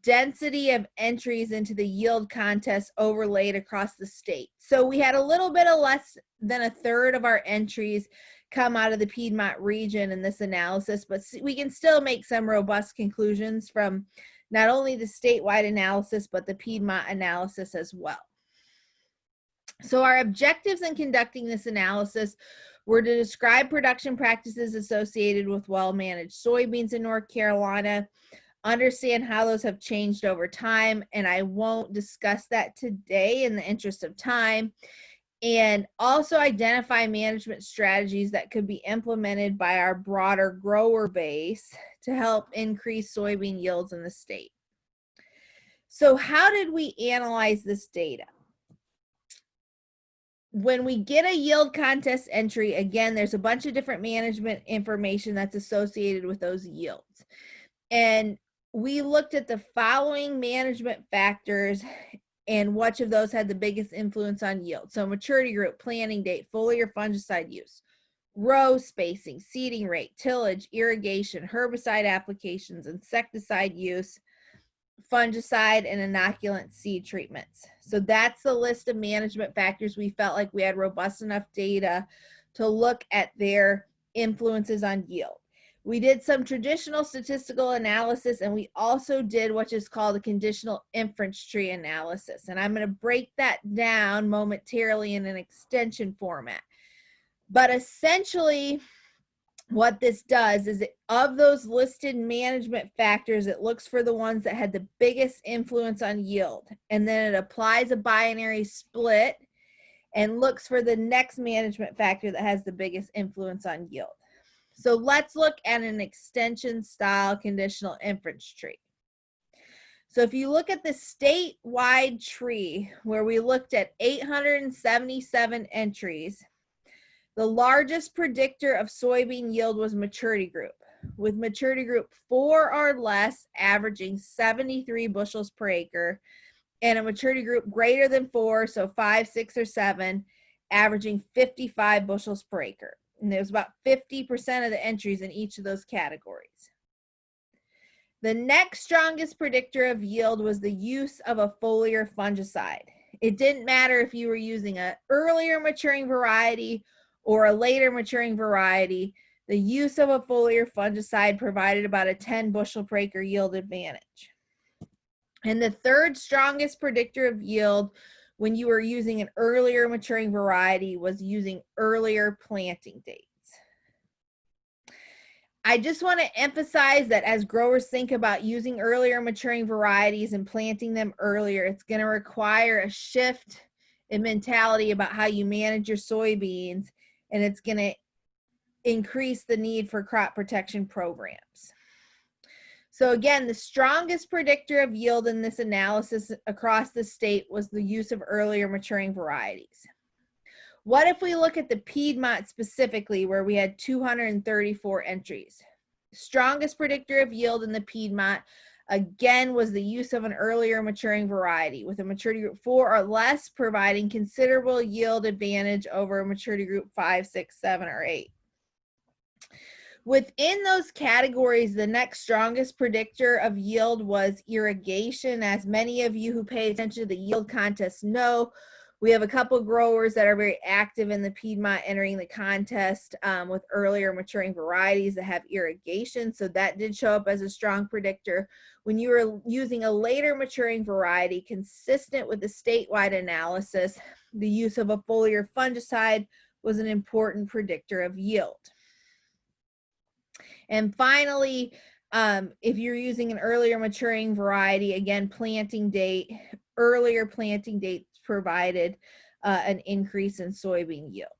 [SPEAKER 7] density of entries into the yield contest overlaid across the state. So we had a little bit of less than a third of our entries come out of the Piedmont region in this analysis, but we can still make some robust conclusions from not only the statewide analysis, but the Piedmont analysis as well. So our objectives in conducting this analysis were to describe production practices associated with well-managed soybeans in North Carolina, understand how those have changed over time, and I won't discuss that today in the interest of time, and also identify management strategies that could be implemented by our broader grower base to help increase soybean yields in the state. So how did we analyze this data? When we get a yield contest entry, again, there's a bunch of different management information that's associated with those yields. And we looked at the following management factors and which of those had the biggest influence on yield. So maturity group, planting date, foliar fungicide use, row spacing, seeding rate, tillage, irrigation, herbicide applications, insecticide use, fungicide, and inoculant seed treatments. So that's the list of management factors we felt like we had robust enough data to look at their influences on yield. We did some traditional statistical analysis, and we also did what is called a conditional inference tree analysis. And I'm going to break that down momentarily in an extension format. But essentially, what this does is of those listed management factors, it looks for the ones that had the biggest influence on yield. And then it applies a binary split and looks for the next management factor that has the biggest influence on yield. So let's look at an extension style conditional inference tree. So if you look at the statewide tree where we looked at 877 entries, the largest predictor of soybean yield was maturity group, with maturity group 4 or less averaging 73 bushels per acre, and a maturity group greater than 4, so 5, 6, or 7, averaging 55 bushels per acre. And there's about 50% of the entries in each of those categories. The next strongest predictor of yield was the use of a foliar fungicide. It didn't matter if you were using an earlier maturing variety or a later maturing variety, the use of a foliar fungicide provided about a 10 bushel per acre yield advantage. And the third strongest predictor of yield when you were using an earlier maturing variety was using earlier planting dates. I just want to emphasize that as growers think about using earlier maturing varieties and planting them earlier, it's going to require a shift in mentality about how you manage your soybeans, and it's going to increase the need for crop protection programs. So again, the strongest predictor of yield in this analysis across the state was the use of earlier maturing varieties. What if we look at the Piedmont specifically, where we had 234 entries? Strongest predictor of yield in the Piedmont, again, was the use of an earlier maturing variety, with a maturity group 4 or less providing considerable yield advantage over a maturity group 5, 6, 7, or 8. Within those categories, the next strongest predictor of yield was irrigation. As many of you who pay attention to the yield contest know, we have a couple growers that are very active in the Piedmont entering the contest with earlier maturing varieties that have irrigation. So that did show up as a strong predictor. When you were using a later maturing variety consistent with the statewide analysis, the use of a foliar fungicide was an important predictor of yield. And finally, if you're using an earlier maturing variety, again, planting date, earlier planting dates provided an increase in soybean yield.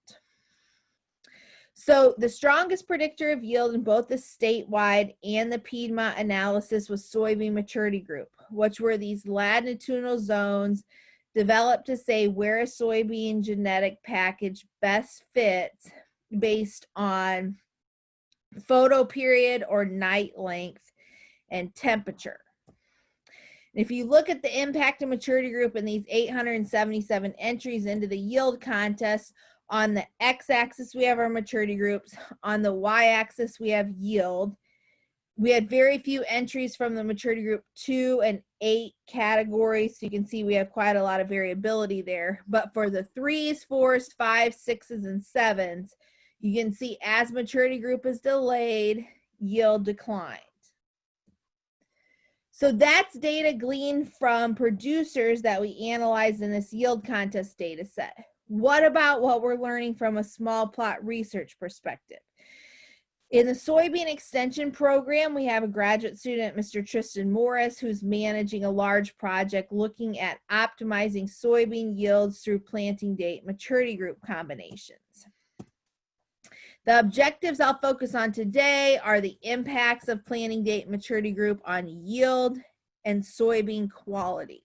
[SPEAKER 7] So the strongest predictor of yield in both the statewide and the Piedmont analysis was soybean maturity group, which were these latitudinal zones developed to say where a soybean genetic package best fits based on photo period or night length and temperature. If you look at the impact of maturity group in these 877 entries into the yield contest, on the x-axis we have our maturity groups, on the y-axis we have yield. We had very few entries from the maturity group 2 and 8 categories, so you can see we have quite a lot of variability there. But for the 3s, 4s, 5s, 6s, and 7s, you can see as maturity group is delayed, yield declined. So that's data gleaned from producers that we analyzed in this yield contest data set. What about what we're learning from a small plot research perspective? In the soybean extension program, we have a graduate student, Mr. Tristan Morris, who's managing a large project looking at optimizing soybean yields through planting date maturity group combinations. The objectives I'll focus on today are the impacts of planting date maturity group on yield and soybean quality.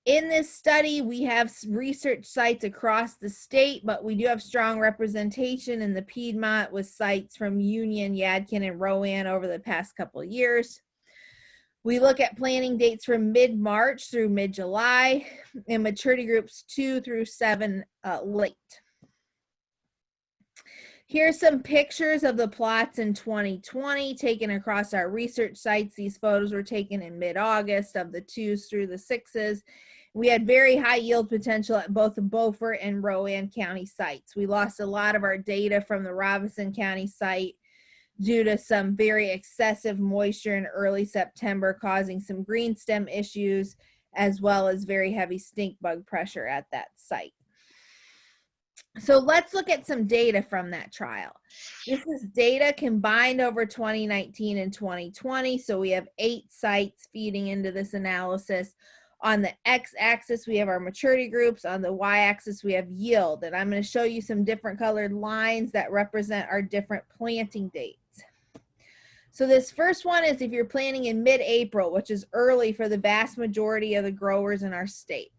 [SPEAKER 7] In this study, we have research sites across the state, but we do have strong representation in the Piedmont with sites from Union, Yadkin, and Rowan over the past couple of years. We look at planting dates from mid-March through mid-July and maturity groups 2 through 7 late. Here's some pictures of the plots in 2020 taken across our research sites. These photos were taken in mid-August of the 2s through the 6s. We had very high yield potential at both the Beaufort and Rowan County sites. We lost a lot of our data from the Robeson County site due to some very excessive moisture in early September, causing some green stem issues, as well as very heavy stink bug pressure at that site. So let's look at some data from that trial. This is data combined over 2019 and 2020. So we have 8 sites feeding into this analysis. On the x-axis, we have our maturity groups. On the y-axis, we have yield. And I'm going to show you some different colored lines that represent our different planting dates. So this first one is if you're planting in mid-April, which is early for the vast majority of the growers in our state.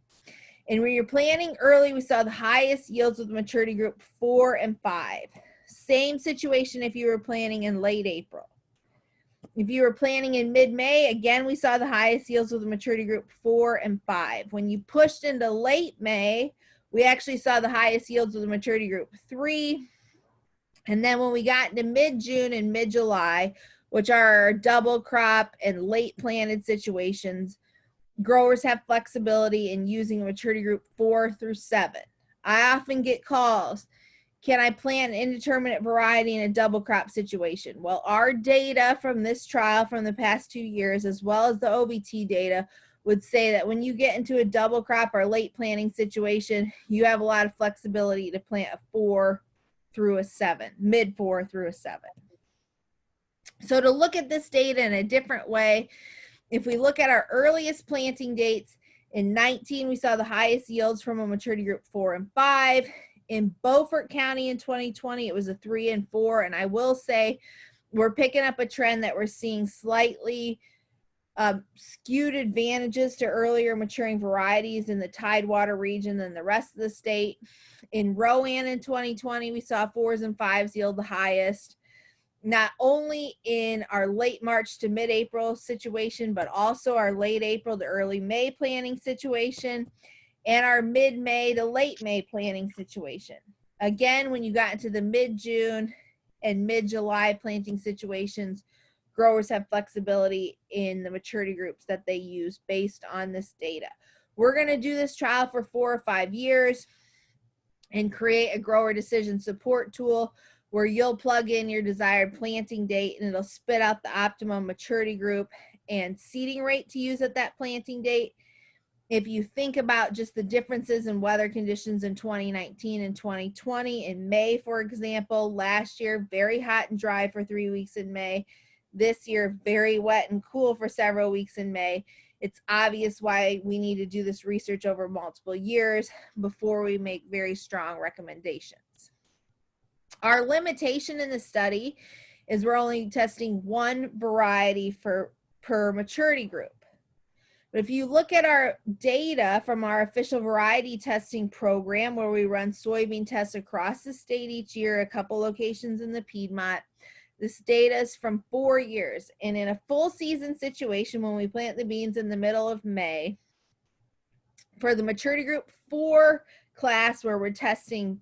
[SPEAKER 7] And when you're planting early, we saw the highest yields with maturity group 4 and 5. Same situation if you were planting in late April. If you were planting in mid-May, again, we saw the highest yields with maturity group 4 and 5. When you pushed into late May, we actually saw the highest yields with maturity group 3. And then when we got into mid-June and mid-July, which are our double crop and late planted situations, growers have flexibility in using a maturity group 4 through 7. I often get calls, can I plant an indeterminate variety in a double crop situation? Well, our data from this trial from the past 2 years, as well as the OBT data, would say that when you get into a double crop or late planting situation, you have a lot of flexibility to plant a 4 through a 7, mid 4 through a 7. So to look at this data in a different way, if we look at our earliest planting dates, in 19, we saw the highest yields from a maturity group 4 and 5. In Beaufort County in 2020, it was a 3 and 4. And I will say we're picking up a trend that we're seeing slightly skewed advantages to earlier maturing varieties in the Tidewater region than the rest of the state. In Rowan in 2020, we saw 4s and 5s yield the highest. Not only in our late March to mid-April situation, but also our late April to early May planting situation and our mid-May to late May planting situation. Again, when you got into the mid-June and mid-July planting situations, growers have flexibility in the maturity groups that they use based on this data. We're going to do this trial for 4 or 5 years and create a grower decision support tool where you'll plug in your desired planting date and it'll spit out the optimum maturity group and seeding rate to use at that planting date. If you think about just the differences in weather conditions in 2019 and 2020, in May, for example, last year, very hot and dry for 3 weeks in May. This year, very wet and cool for several weeks in May. It's obvious why we need to do this research over multiple years before we make very strong recommendations. Our limitation in the study is we're only testing 1 variety per maturity group. But if you look at our data from our official variety testing program, where we run soybean tests across the state each year, a couple locations in the Piedmont, this data is from 4 years. And in a full season situation, when we plant the beans in the middle of May, for the maturity group 4 class, where we're testing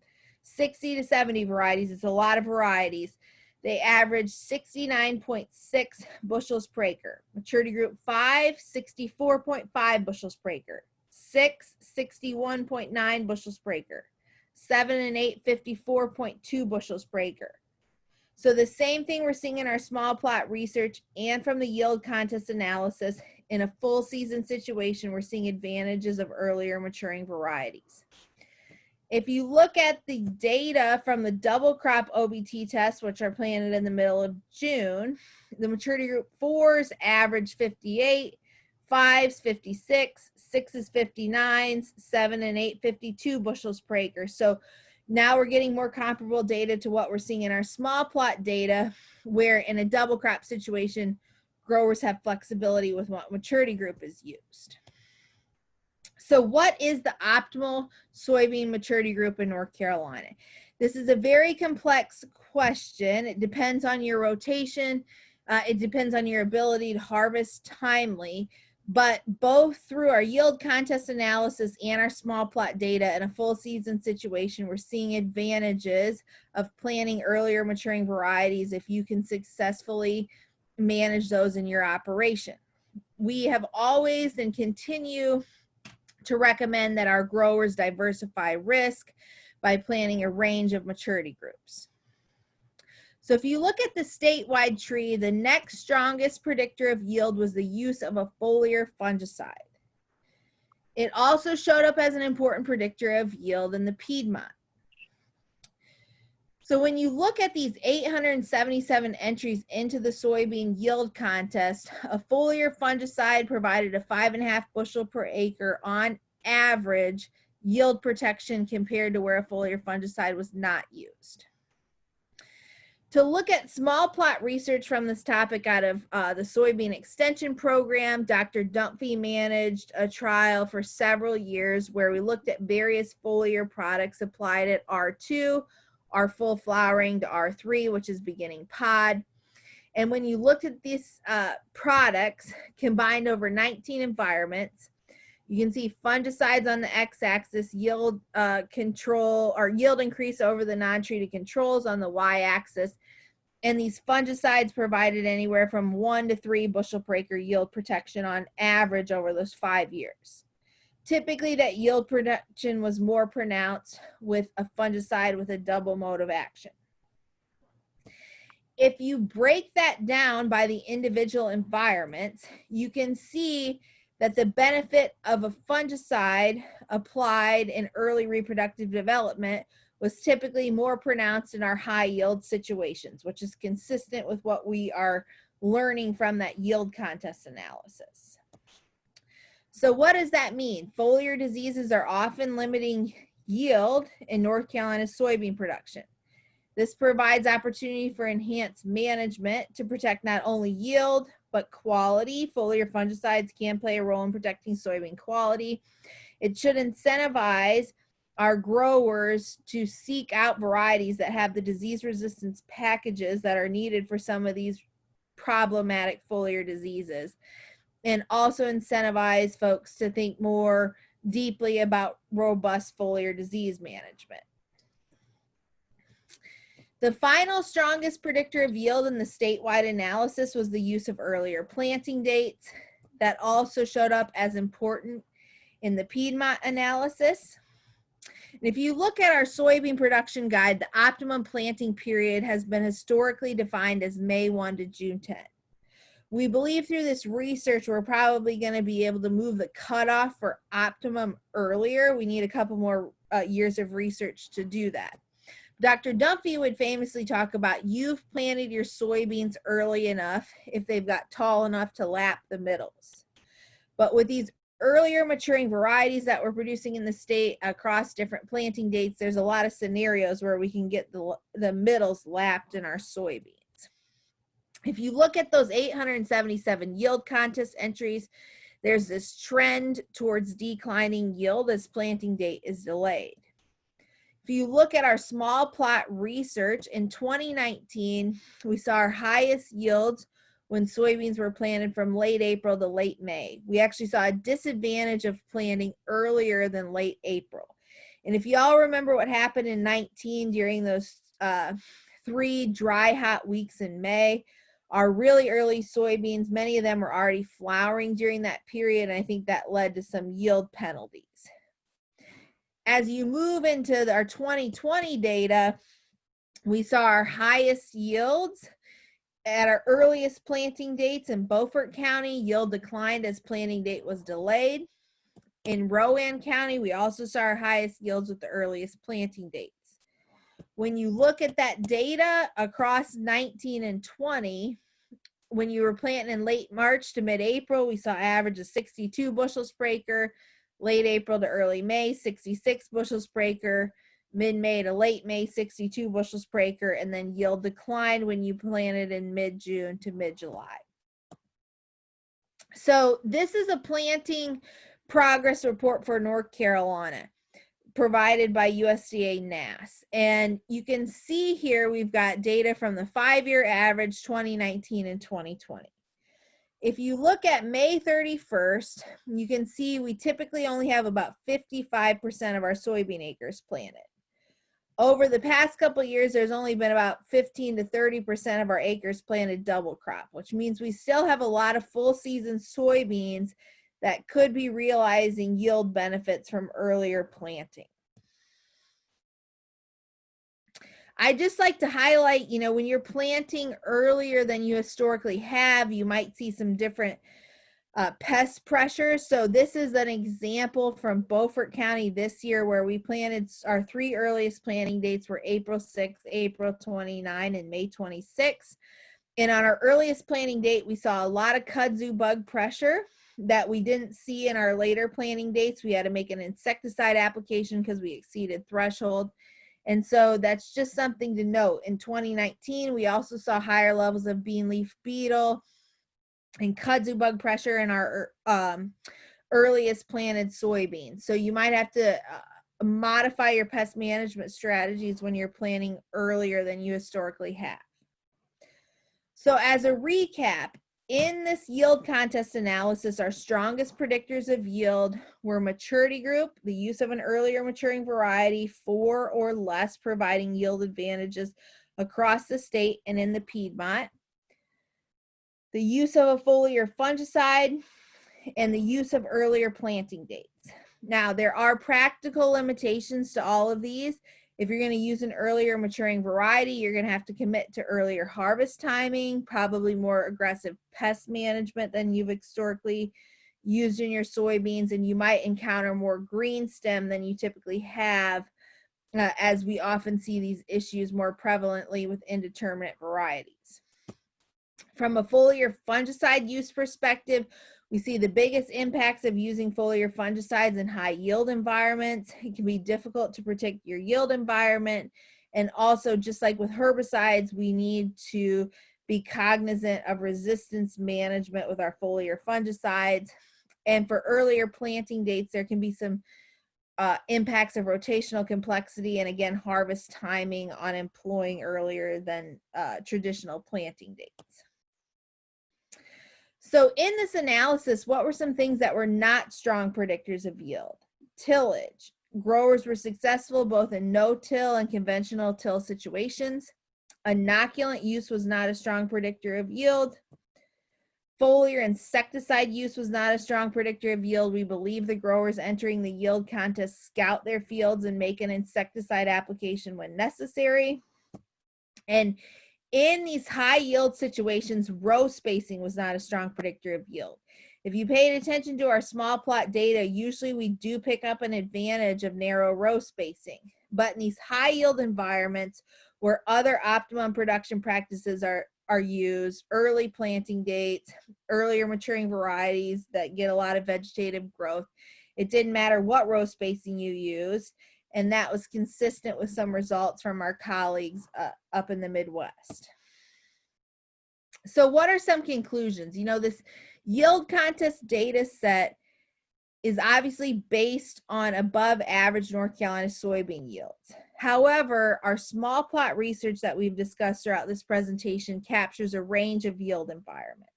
[SPEAKER 7] 60 to 70 varieties, it's a lot of varieties, they average 69.6 bushels per acre. Maturity group 5, 64.5 bushels per acre. 6, 61.9 bushels per acre. 7 and 8, 54.2 bushels per acre. So the same thing we're seeing in our small plot research and from the yield contest analysis, in a full season situation, we're seeing advantages of earlier maturing varieties. If you look at the data from the double crop OBT tests, which are planted in the middle of June, the maturity group 4s average 58, 5s 56, 6s 59s, 7 and 8 52 bushels per acre. So now we're getting more comparable data to what we're seeing in our small plot data, where in a double crop situation, growers have flexibility with what maturity group is used. So what is the optimal soybean maturity group in North Carolina? This is a very complex question. It depends on your rotation. It depends on your ability to harvest timely, but both through our yield contest analysis and our small plot data in a full season situation, we're seeing advantages of planting earlier maturing varieties if you can successfully manage those in your operation. We have always and continue to recommend that our growers diversify risk by planting a range of maturity groups. So if you look at the statewide tree, the next strongest predictor of yield was the use of a foliar fungicide. It also showed up as an important predictor of yield in the Piedmont. So when you look at these 877 entries into the soybean yield contest, a foliar fungicide provided a 5.5 bushel per acre on average yield protection compared to where a foliar fungicide was not used. To look at small plot research from this topic out of the soybean extension program, Dr. Dunphy managed a trial for several years where we looked at various foliar products applied at R2, our full flowering to R3, which is beginning pod. And when you looked at these products combined over 19 environments, you can see fungicides on the x-axis, yield control or yield increase over the non-treated controls on the y-axis. And these fungicides provided anywhere from 1 to 3 bushel per acre yield protection on average over those 5 years. Typically, that yield production was more pronounced with a fungicide with a double mode of action. If you break that down by the individual environments, you can see that the benefit of a fungicide applied in early reproductive development was typically more pronounced in our high yield situations, which is consistent with what we are learning from that yield contest analysis. So what does that mean? Foliar diseases are often limiting yield in North Carolina's soybean production. This provides opportunity for enhanced management to protect not only yield, but quality. Foliar fungicides can play a role in protecting soybean quality. It should incentivize our growers to seek out varieties that have the disease resistance packages that are needed for some of these problematic foliar diseases, and also incentivize folks to think more deeply about robust foliar disease management. The final strongest predictor of yield in the statewide analysis was the use of earlier planting dates. That also showed up as important in the Piedmont analysis. And if you look at our soybean production guide, the optimum planting period has been historically defined as May 1 to June 10. We believe through this research, we're probably going to be able to move the cutoff for optimum earlier. We need a couple more years of research to do that. Dr. Dunphy would famously talk about you've planted your soybeans early enough if they've got tall enough to lap the middles. But with these earlier maturing varieties that we're producing in the state across different planting dates, there's a lot of scenarios where we can get the middles lapped in our soybeans. If you look at those 877 yield contest entries, there's this trend towards declining yield as planting date is delayed. If you look at our small plot research in 2019, we saw our highest yields when soybeans were planted from late April to late May. We actually saw a disadvantage of planting earlier than late April. And if you all remember what happened in 19 during those 3 dry, hot weeks in May, our really early soybeans, many of them were already flowering during that period, and I think that led to some yield penalties. As you move into our 2020 data, We saw our highest yields at our earliest planting dates in Beaufort County. Yield declined as planting date was delayed. In Rowan County, we also saw our highest yields with the earliest planting dates. When you look at that data across 19 and 20, when you were planting in late March to mid-April, we saw average of 62 bushels per acre. Late April to early May, 66 bushels per acre. Mid-May to late May, 62 bushels per acre. And then yield declined when you planted in mid-June to mid-July. So this is a planting progress report for North Carolina provided by USDA NASS. And you can see here we've got data from the 5-year average 2019 and 2020. If you look at May 31st, you can see we typically only have about 55% of our soybean acres planted. Over the past couple of years, there's only been about 15 to 30% of our acres planted double crop, which means we still have a lot of full season soybeans that could be realizing yield benefits from earlier planting. I just like to highlight, you know, when you're planting earlier than you historically have, you might see some different pest pressures. So this is an example from Beaufort County this year where we planted, our 3 earliest planting dates were April 6th, April 29, and May 26th. And on our earliest planting date, we saw a lot of kudzu bug pressure that we didn't see in our later planting dates. We had to make an insecticide application because we exceeded threshold. And so that's just something to note. In 2019, we also saw higher levels of bean leaf beetle and kudzu bug pressure in our earliest planted soybeans. So you might have to modify your pest management strategies when you're planting earlier than you historically have. So as a recap, in this yield contest analysis, our strongest predictors of yield were maturity group, the use of an earlier maturing variety, 4 or less, providing yield advantages across the state and in the Piedmont, the use of a foliar fungicide, and the use of earlier planting dates. Now, there are practical limitations to all of these. If you're going to use an earlier maturing variety, you're going to have to commit to earlier harvest timing, probably more aggressive pest management than you've historically used in your soybeans, and you might encounter more green stem than you typically have, as we often see these issues more prevalently with indeterminate varieties. From a foliar fungicide use perspective, we see the biggest impacts of using foliar fungicides in high yield environments. It can be difficult to protect your yield environment. And also, just like with herbicides, we need to be cognizant of resistance management with our foliar fungicides. And for earlier planting dates, there can be some impacts of rotational complexity and, again, harvest timing on employing earlier than traditional planting dates. So in this analysis, what were some things that were not strong predictors of yield? Tillage. Growers were successful both in no-till and conventional till situations. Inoculant use was not a strong predictor of yield. Foliar insecticide use was not a strong predictor of yield. We believe the growers entering the yield contest scout their fields and make an insecticide application when necessary. And in these high yield situations, row spacing was not a strong predictor of yield. If you paid attention to our small plot data, usually we do pick up an advantage of narrow row spacing. But in these high yield environments where other optimum production practices are used, early planting dates, earlier maturing varieties that get a lot of vegetative growth, it didn't matter what row spacing you used. And that was consistent with some results from our colleagues up in the Midwest. So what are some conclusions? You know, this yield contest data set is obviously based on above average North Carolina soybean yields. However, our small plot research that we've discussed throughout this presentation captures a range of yield environments.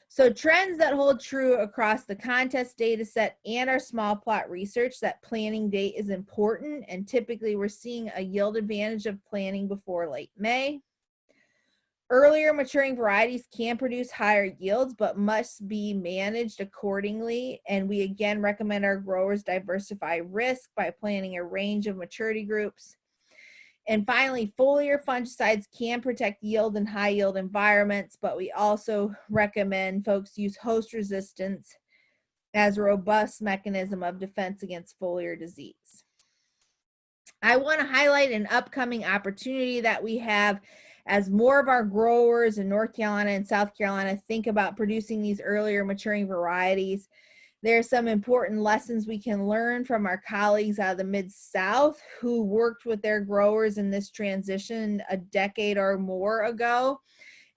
[SPEAKER 7] So trends that hold true across the contest data set and our small plot research, that planting date is important, and typically we're seeing a yield advantage of planting before late May. Earlier maturing varieties can produce higher yields, but must be managed accordingly. And we again recommend our growers diversify risk by planting a range of maturity groups. And finally, foliar fungicides can protect yield in high yield environments, but we also recommend folks use host resistance as a robust mechanism of defense against foliar disease. I want to highlight an upcoming opportunity that we have as more of our growers in North Carolina and South Carolina think about producing these earlier maturing varieties. There are some important lessons we can learn from our colleagues out of the Mid-South who worked with their growers in this transition a decade or more ago.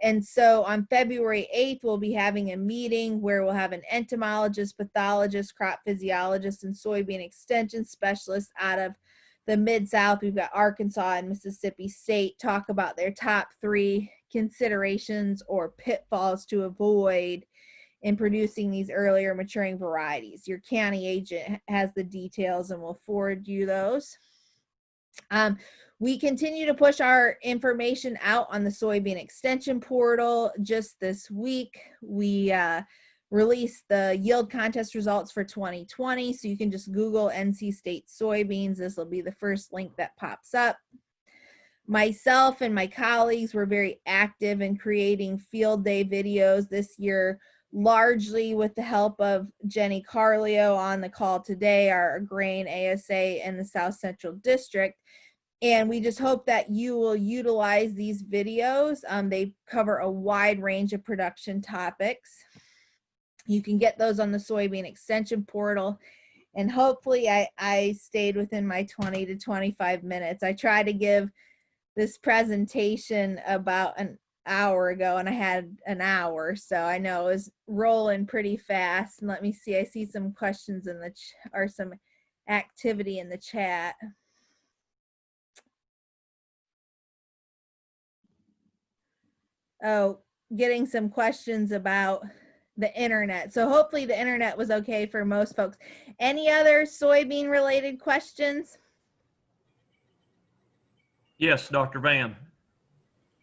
[SPEAKER 7] And so on February 8th, we'll be having a meeting where we'll have an entomologist, pathologist, crop physiologist, and soybean extension specialist out of the Mid-South. We've got Arkansas and Mississippi State talk about their top 3 considerations or pitfalls to avoid in producing these earlier maturing varieties. Your county agent has the details and will forward you those. We continue to push our information out on the soybean extension portal. Just this week, we released the yield contest results for 2020. So you can just Google NC State soybeans. This will be the first link that pops up. Myself and my colleagues were very active in creating field day videos this year, largely with the help of Jenny Carlio on the call today, our grain ASA in the South Central District. And we just hope that you will utilize these videos. They cover a wide range of production topics. You can get those on the soybean extension portal. And hopefully I stayed within my 20 to 25 minutes. I tried to give this presentation about an hour ago and I had an hour, so I know it was rolling pretty fast. And let me see, I see some questions in the or some activity in the chat. Oh, getting some questions about the internet. So hopefully the internet was okay for most folks. Any other soybean related questions?
[SPEAKER 8] Yes, Dr. Vann.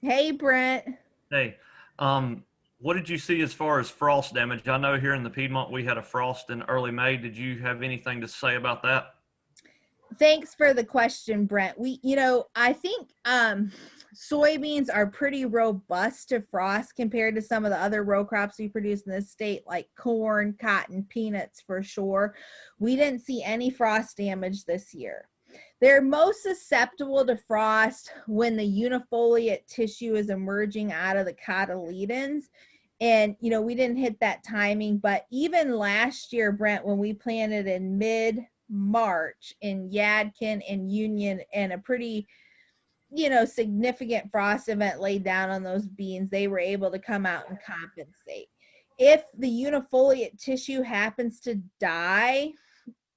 [SPEAKER 7] Hey, Brent.
[SPEAKER 8] Hey, what did you see as far as frost damage? I know here in the Piedmont we had a frost in early May. Did you have anything to say about that?
[SPEAKER 7] Thanks for the question, Brent. I think soybeans are pretty robust to frost compared to some of the other row crops we produce in this state, like corn, cotton, peanuts for sure. We didn't see any frost damage this year. They're most susceptible to frost when the unifoliate tissue is emerging out of the cotyledons. And, we didn't hit that timing, but even last year, Brent, when we planted in mid-March in Yadkin and Union, and a pretty, significant frost event laid down on those beans, they were able to come out and compensate. If the unifoliate tissue happens to die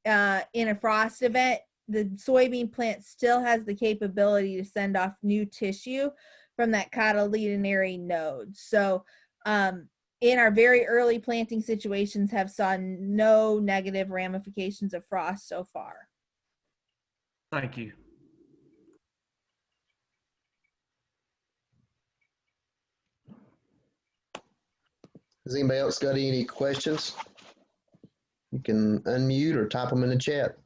[SPEAKER 7] in a frost event, the soybean plant still has the capability to send off new tissue from that cotyledonary node. So in our very early planting situations have saw no negative ramifications of frost so far.
[SPEAKER 8] Thank you.
[SPEAKER 4] Has anybody else got any questions? You can unmute or type them in the chat.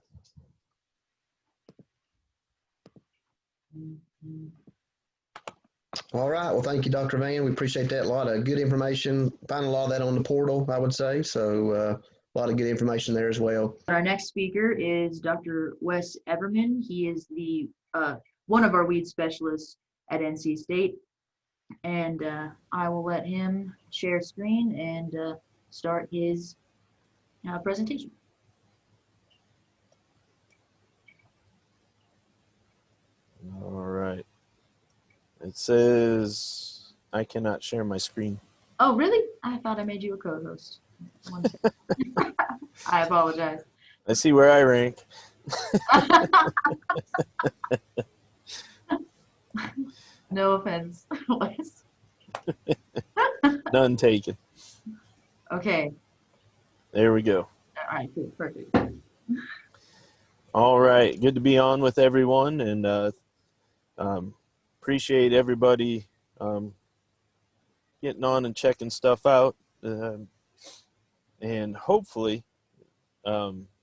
[SPEAKER 4] All right. Well, thank you, Dr. Vann. We appreciate that. A lot of good information. Find a lot of that on the portal, I would say. So a lot of good information there as well.
[SPEAKER 1] Our next speaker is Dr. Wes Everman. He is the one of our weed specialists at NC State. And I will let him share screen and start his presentation.
[SPEAKER 9] All right. It says I cannot share my screen.
[SPEAKER 1] Oh, really? I thought I made you a co-host. I apologize.
[SPEAKER 9] I see where I rank.
[SPEAKER 1] No offense, Wes.
[SPEAKER 9] None taken.
[SPEAKER 1] Okay.
[SPEAKER 9] There we go.
[SPEAKER 1] All right, cool, perfect.
[SPEAKER 9] All right. Good to be on with everyone, and appreciate everybody getting on and checking stuff out, and hopefully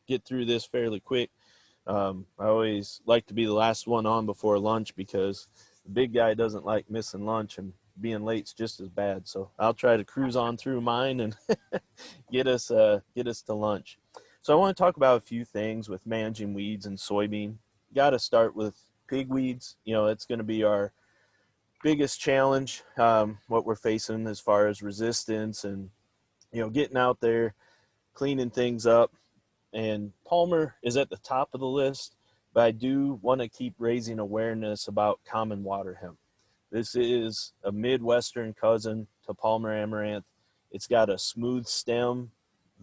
[SPEAKER 9] get through this fairly quick. I always like to be the last one on before lunch because the big guy doesn't like missing lunch, and being late's just as bad. So I'll try to cruise on through mine and get us to lunch. So I want to talk about a few things with managing weeds in soybean. Got to start with pigweeds. You know, it's going to be our biggest challenge, what we're facing as far as resistance and, you know, getting out there, cleaning things up. And Palmer is at the top of the list, but I do want to keep raising awareness about common water hemp. This is a Midwestern cousin to Palmer amaranth. It's got a smooth stem,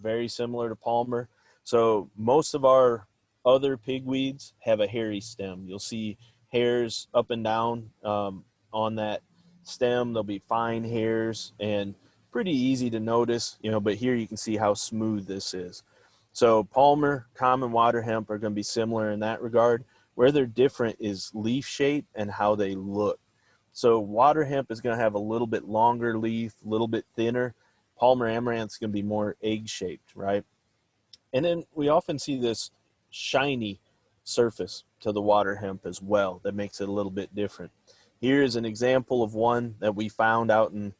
[SPEAKER 9] very similar to Palmer. So most of our other pigweeds have a hairy stem. You'll see hairs up and down on that stem. There'll be fine hairs and pretty easy to notice, you know, but here you can see how smooth this is. So Palmer, common water hemp are going to be similar in that regard. Where they're different is leaf shape and how they look. So water hemp is going to have a little bit longer leaf, a little bit thinner. Palmer amaranth is going to be more egg shaped, right? And then we often see this shiny surface to the water hemp as well that makes it a little bit different. Here is an example of one that we found out in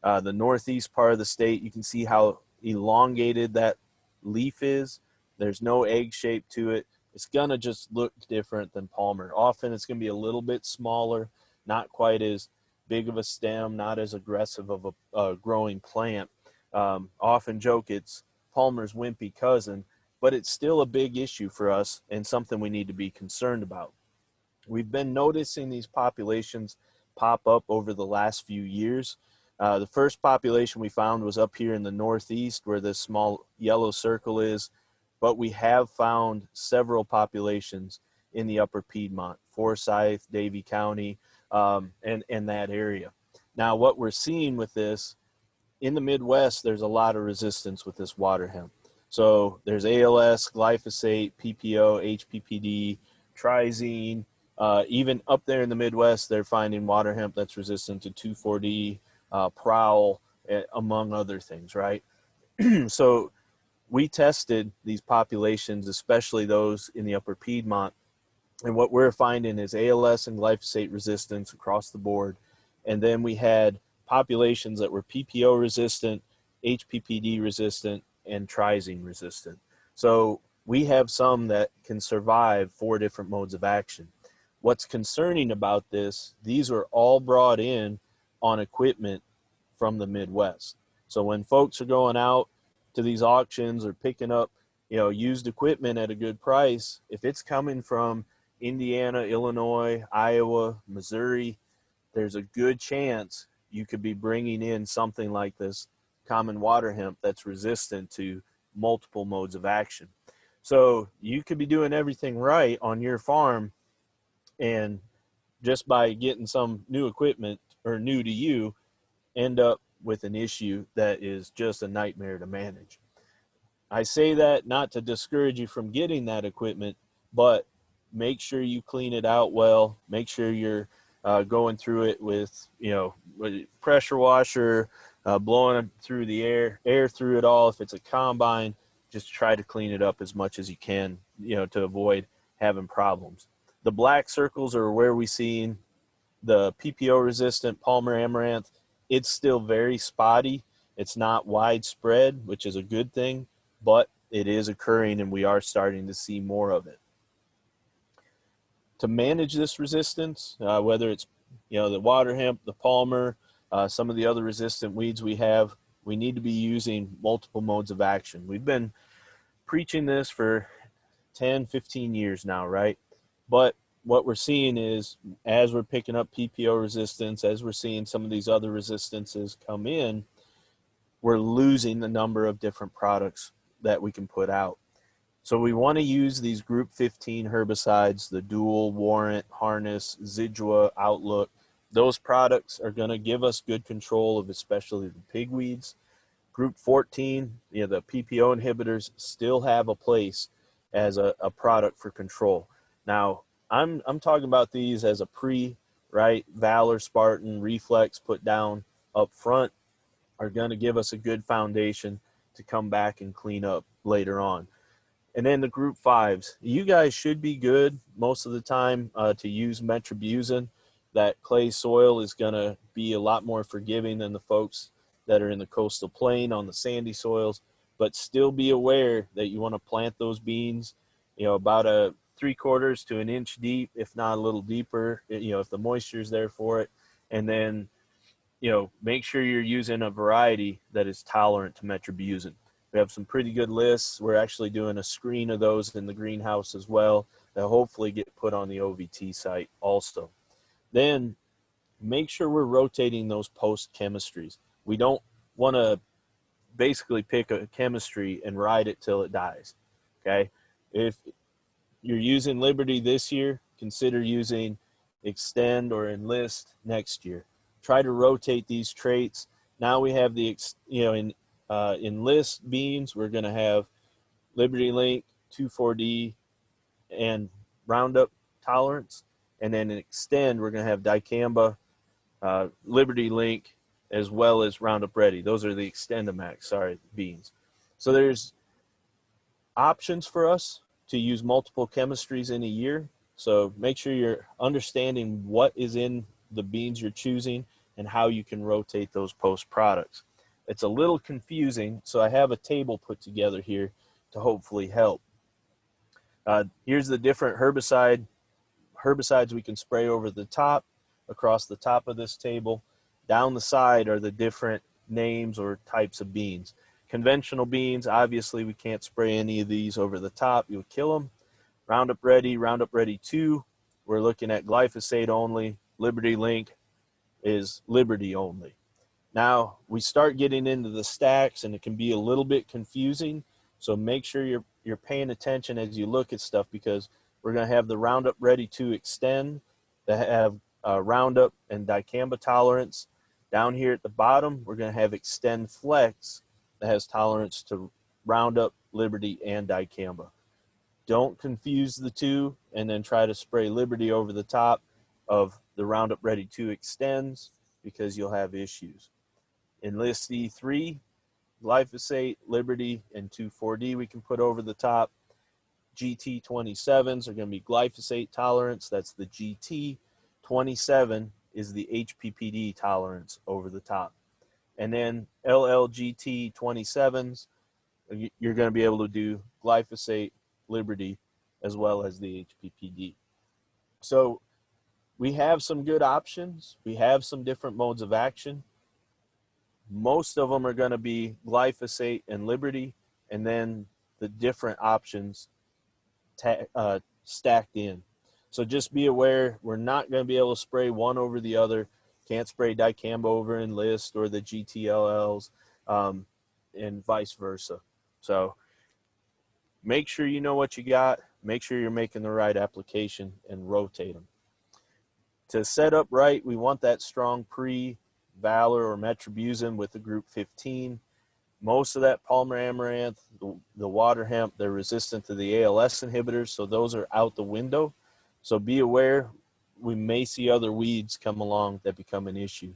[SPEAKER 9] the northeast part of the state. You can see how elongated that leaf is. There's no egg shape to it. It's gonna just look different than Palmer. Often it's gonna be a little bit smaller, not quite as big of a stem, not as aggressive of a growing plant. Often joke it's Palmer's wimpy cousin, but it's still a big issue for us and something we need to be concerned about. We've been noticing these populations pop up over the last few years. The first population we found was up here in the northeast where this small yellow circle is, but we have found several populations in the upper Piedmont, Forsyth, Davie County, and that area. Now, what we're seeing with this, in the Midwest, there's a lot of resistance with this water hemp. So there's ALS, glyphosate, PPO, HPPD, trizine. Even up there in the Midwest, they're finding water hemp that's resistant to 2,4-D, prowl, among other things, right? So we tested these populations, especially those in the upper Piedmont, and what we're finding is ALS and glyphosate resistance across the board. And then we had populations that were PPO resistant, HPPD resistant, and trizine resistant. So we have some that can survive 4 different modes of action. What's concerning about this, these were all brought in on equipment from the Midwest. So when folks are going out to these auctions or picking up, you know, used equipment at a good price, if it's coming from Indiana, Illinois, Iowa, Missouri, there's a good chance you could be bringing in something like this common water hemp that's resistant to multiple modes of action. So you could be doing everything right on your farm, and just by getting some new equipment or new to you, end up with an issue that is just a nightmare to manage. I say that not to discourage you from getting that equipment, but make sure you clean it out well. Make sure you're going through it with, you know, pressure washer, blowing through the air through it all. If it's a combine, just try to clean it up as much as you can, you know, to avoid having problems. The black circles are where we seen the PPO resistant Palmer amaranth. It's still very spotty. It's not widespread, which is a good thing, but it is occurring and we are starting to see more of it. To manage this resistance, whether it's, you know, the water hemp, the Palmer, some of the other resistant weeds we have, we need to be using multiple modes of action. We've been preaching this for 10, 15 years now, right? But what we're seeing is as we're picking up PPO resistance, as we're seeing some of these other resistances come in, we're losing the number of different products that we can put out. So we want to use these group 15 herbicides, the Dual, Warrant, Harness, Zidua, Outlook. Those products are going to give us good control of especially the pigweeds. Group 14, you know, the PPO inhibitors still have a place as a product for control. Now, I'm talking about these as a right? Valor, Spartan, Reflex put down up front are going to give us a good foundation to come back and clean up later on. And then the group 5s. You guys should be good most of the time to use metribuzin. That clay soil is going to be a lot more forgiving than the folks that are in the coastal plain on the sandy soils. But still be aware that you want to plant those beans, about a 3/4 to an inch deep, if not a little deeper, if the moisture is there for it. And then, make sure you're using a variety that is tolerant to metribuzin. We have some pretty good lists. We're actually doing a screen of those in the greenhouse as well that hopefully get put on the OVT site also. Then make sure we're rotating those post chemistries. We don't want to basically pick a chemistry and ride it till it dies. Okay. If you're using Liberty this year, consider using Extend or Enlist next year. Try to rotate these traits. Now we have the, Enlist beans, we're going to have Liberty Link, 2,4-D, and Roundup tolerance. And then in Extend, we're going to have Dicamba, Liberty Link, as well as Roundup Ready. Those are the Extendamax, beans. So there's options for us to use multiple chemistries in a year. So make sure you're understanding what is in the beans you're choosing and how you can rotate those post products. It's a little confusing, so I have a table put together here to hopefully help. Here's the different herbicides we can spray over the top, across the top of this table. Down the side are the different names or types of beans. Conventional beans, obviously we can't spray any of these over the top. You'll kill them. Roundup Ready 2, we're looking at glyphosate only. Liberty Link is Liberty only. Now we start getting into the stacks and it can be a little bit confusing. So make sure you're paying attention as you look at stuff, because we're going to have the Roundup Ready 2 Extend that have Roundup and Dicamba tolerance. Down here at the bottom, we're going to have Extend Flex that has tolerance to Roundup, Liberty, and Dicamba. Don't confuse the two and then try to spray Liberty over the top of the Roundup Ready 2 Extends, because you'll have issues. Enlist E3, glyphosate, Liberty, and 2,4-D we can put over the top. GT27s are going to be glyphosate tolerance. That's the GT. 27 is the HPPD tolerance over the top. And then LLGT 27s, you're going to be able to do glyphosate, Liberty, as well as the HPPD. So we have some good options. We have some different modes of action. Most of them are going to be glyphosate and Liberty, and then the different options stacked in. So just be aware, we're not going to be able to spray one over the other. Can't spray Dicamba over Enlist or the GTLLs, and vice versa. So make sure you know what you got. Make sure you're making the right application and rotate them. To set up right, we want that strong Valor or metribuzin with the group 15. Most of that Palmer amaranth, the water hemp, they're resistant to the ALS inhibitors, so those are out the window. So be aware, we may see other weeds come along that become an issue.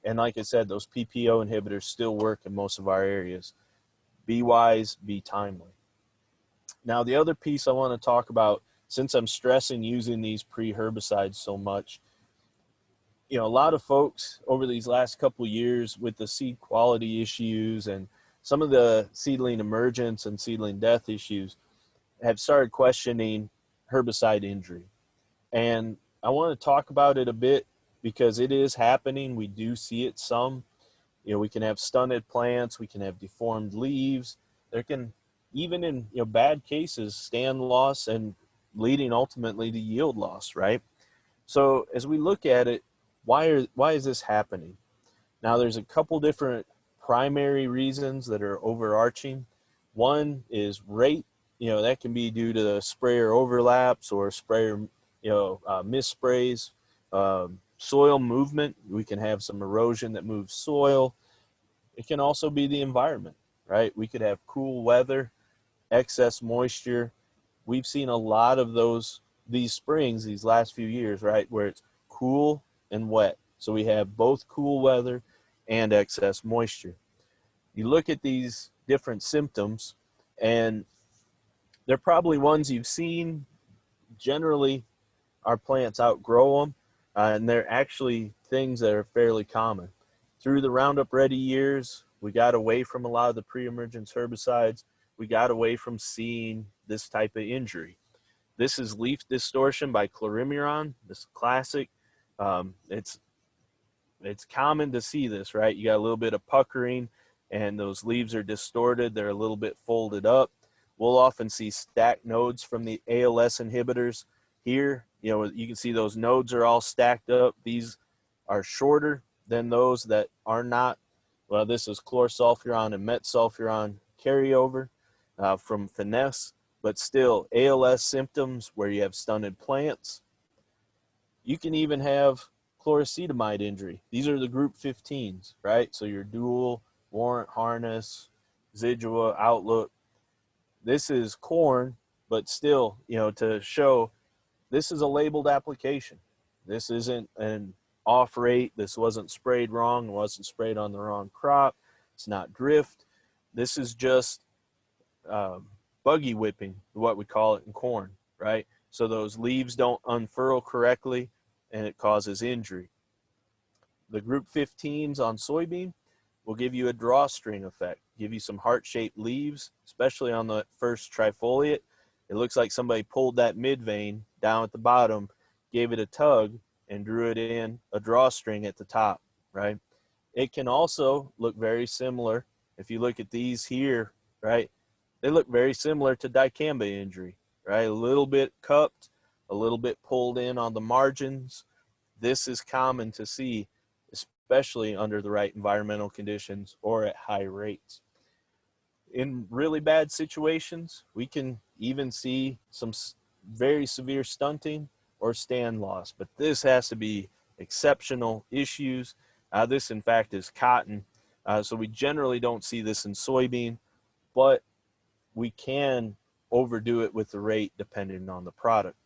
[SPEAKER 9] And like I said, those PPO inhibitors still work in most of our areas. Be wise, be timely. Now, the other piece I want to talk about, since I'm stressing using these pre-herbicides so much, a lot of folks over these last couple of years with the seed quality issues and some of the seedling emergence and seedling death issues have started questioning herbicide injury. And I want to talk about it a bit because it is happening. We do see it some. We can have stunted plants. We can have deformed leaves. There can, even in bad cases, stand loss and leading ultimately to yield loss, right? So as we look at it, why is this happening? Now, there's a couple different primary reasons that are overarching. One is rate. That can be due to the sprayer overlaps or sprayer, missprays. Soil movement. We can have some erosion that moves soil. It can also be the environment, right? We could have cool weather, excess moisture. We've seen a lot of these springs these last few years, right, where it's cool and wet. So we have both cool weather and excess moisture. You look at these different symptoms, and they're probably ones you've seen. Generally, our plants outgrow them, and they're actually things that are fairly common. Through the Roundup Ready years, we got away from a lot of the pre-emergence herbicides. We got away from seeing this type of injury. This is leaf distortion by chlorimiron. This is classic. It's common to see this, right? You got a little bit of puckering, and those leaves are distorted. They're a little bit folded up. We'll often see stacked nodes from the ALS inhibitors here. You know, you can see those nodes are all stacked up. These are shorter than those that are not. Well, this is chlorsulfuron and metsulfuron carryover from finesse, but still ALS symptoms where you have stunted plants. You can even have chlorocetamide injury. These are the group 15s, right? So your dual, warrant, harness, Zidua, outlook. This is corn, but still, you know, to show this is a labeled application. This isn't an off rate. This wasn't sprayed wrong. It wasn't sprayed on the wrong crop. It's not drift. This is just buggy whipping, what we call it in corn, right? So those leaves don't unfurl correctly, and it causes injury. The group 15s on soybean will give you a drawstring effect, give you some heart-shaped leaves, especially on the first trifoliate. It looks like somebody pulled that mid vein down at the bottom, gave it a tug, and drew it in a drawstring at the top, right? It can also look very similar. If you look at these here, right, they look very similar to dicamba injury, right? A little bit cupped, a little bit pulled in on the margins. This is common to see, especially under the right environmental conditions or at high rates. In really bad situations, we can even see some very severe stunting or stand loss, but this has to be exceptional issues. This, in fact, is cotton. So we generally don't see this in soybean, but we can overdo it with the rate depending on the product.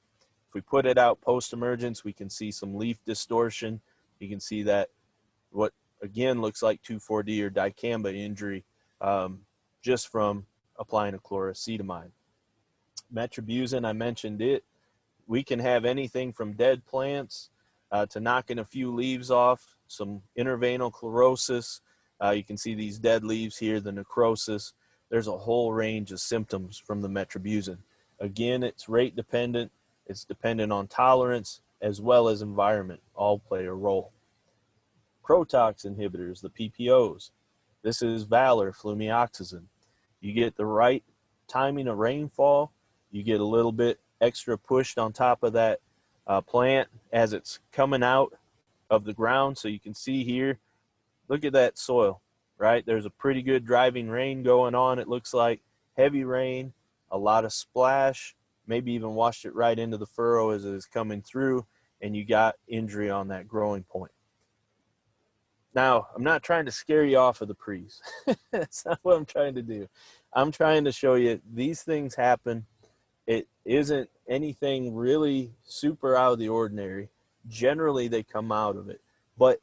[SPEAKER 9] If we put it out post-emergence, we can see some leaf distortion. You can see that what, again, looks like 2,4-D or dicamba injury just from applying a chlorocetamide. Metribuzin, I mentioned it. We can have anything from dead plants to knocking a few leaves off, some interveinal chlorosis. You can see these dead leaves here, the necrosis. There's a whole range of symptoms from the metribuzin. Again, it's rate dependent. It's dependent on tolerance as well as environment. All play a role. Protox inhibitors, the PPOs. This is Valor, flumioxazin. You get the right timing of rainfall. You get a little bit extra pushed on top of that plant as it's coming out of the ground. So you can see here, look at that soil, right? There's a pretty good driving rain going on. It looks like heavy rain, a lot of splash, maybe even washed it right into the furrow as it is coming through, and you got injury on that growing point. Now, I'm not trying to scare you off of the pre's. That's not what I'm trying to do. I'm trying to show you these things happen. It isn't anything really super out of the ordinary. Generally, they come out of it, but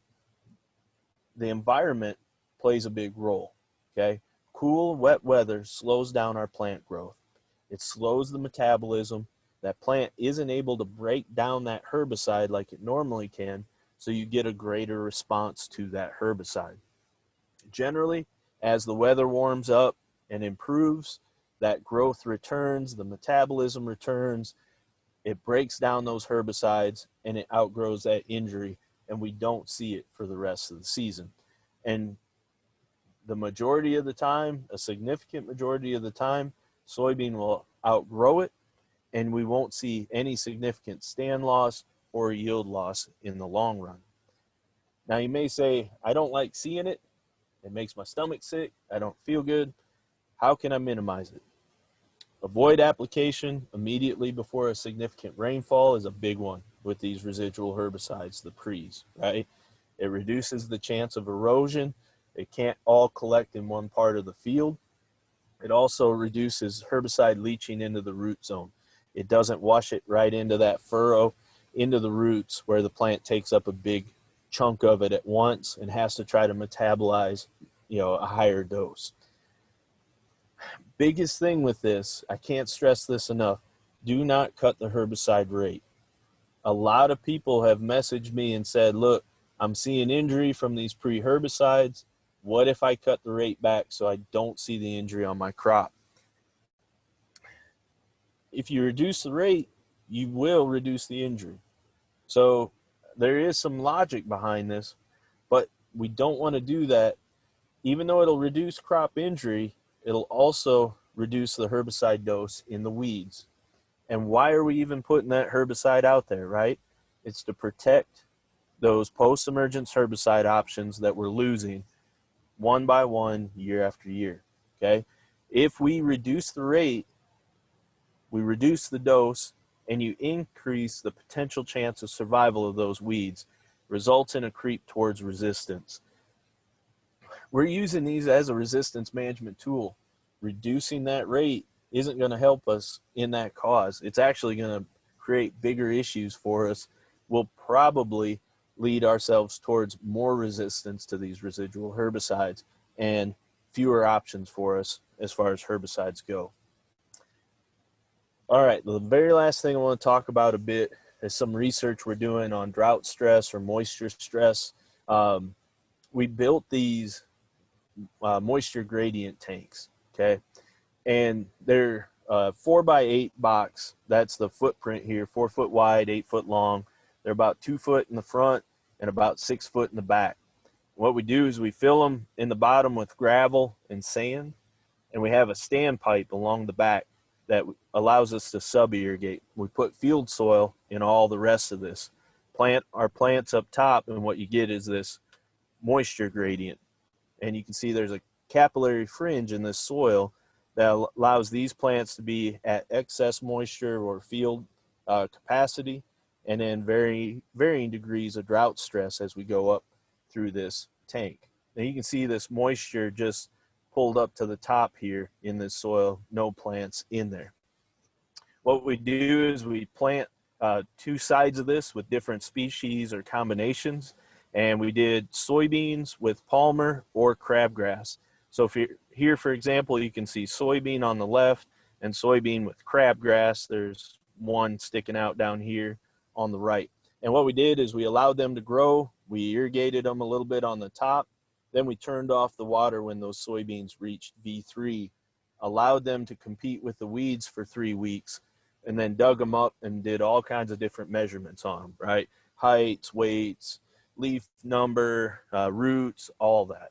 [SPEAKER 9] the environment plays a big role, okay? Cool, wet weather slows down our plant growth. It slows the metabolism. That plant isn't able to break down that herbicide like it normally can, so you get a greater response to that herbicide. Generally, as the weather warms up and improves, that growth returns, the metabolism returns, it breaks down those herbicides, and it outgrows that injury, and we don't see it for the rest of the season. And the majority of the time, a significant majority of the time, soybean will outgrow it, and we won't see any significant stand loss or yield loss in the long run. Now, you may say, I don't like seeing it. It makes my stomach sick. I don't feel good. How can I minimize it? Avoid application immediately before a significant rainfall is a big one with these residual herbicides, the pre's, right? It reduces the chance of erosion. It can't all collect in one part of the field. It also reduces herbicide leaching into the root zone. It doesn't wash it right into that furrow, into the roots where the plant takes up a big chunk of it at once and has to try to metabolize, a higher dose. biggest thing with this, I can't stress this enough, do not cut the herbicide rate. A lot of people have messaged me and said, look, I'm seeing injury from these pre-herbicides. What if I cut the rate back so I don't see the injury on my crop? If you reduce the rate, you will reduce the injury. So there is some logic behind this, but we don't want to do that. Even though it'll reduce crop injury, it'll also reduce the herbicide dose in the weeds. And why are we even putting that herbicide out there, right? It's to protect those post-emergence herbicide options that we're losing one by one, year after year, okay? If we reduce the rate, we reduce the dose, and you increase the potential chance of survival of those weeds, results in a creep towards resistance. We're using these as a resistance management tool. Reducing that rate isn't going to help us in that cause. It's actually going to create bigger issues for us. We'll probably lead ourselves towards more resistance to these residual herbicides and fewer options for us as far as herbicides go. All right, the very last thing I want to talk about a bit is some research we're doing on drought stress or moisture stress. We built these moisture gradient tanks, okay? And they're 4x8 box. That's the footprint here, 4 foot wide, 8 foot long. They're about 2 foot in the front and about 6 foot in the back. What we do is we fill them in the bottom with gravel and sand, and we have a standpipe along the back that allows us to sub-irrigate. We put field soil in all the rest of this. Plant our plants up top, and what you get is this moisture gradient. And you can see there's a capillary fringe in this soil that allows these plants to be at excess moisture or field capacity, and then varying degrees of drought stress as we go up through this tank. Now you can see this moisture just pulled up to the top here in this soil, no plants in there. What we do is we plant 2 sides of this with different species or combinations, and we did soybeans with palmer or crabgrass. So if you're here, for example, you can see soybean on the left and soybean with crabgrass. There's one sticking out down here on the right. And what we did is we allowed them to grow. We irrigated them a little bit on the top. Then we turned off the water when those soybeans reached V3, allowed them to compete with the weeds for 3 weeks, and then dug them up and did all kinds of different measurements on them, right? Heights, weights, leaf number, roots, all that.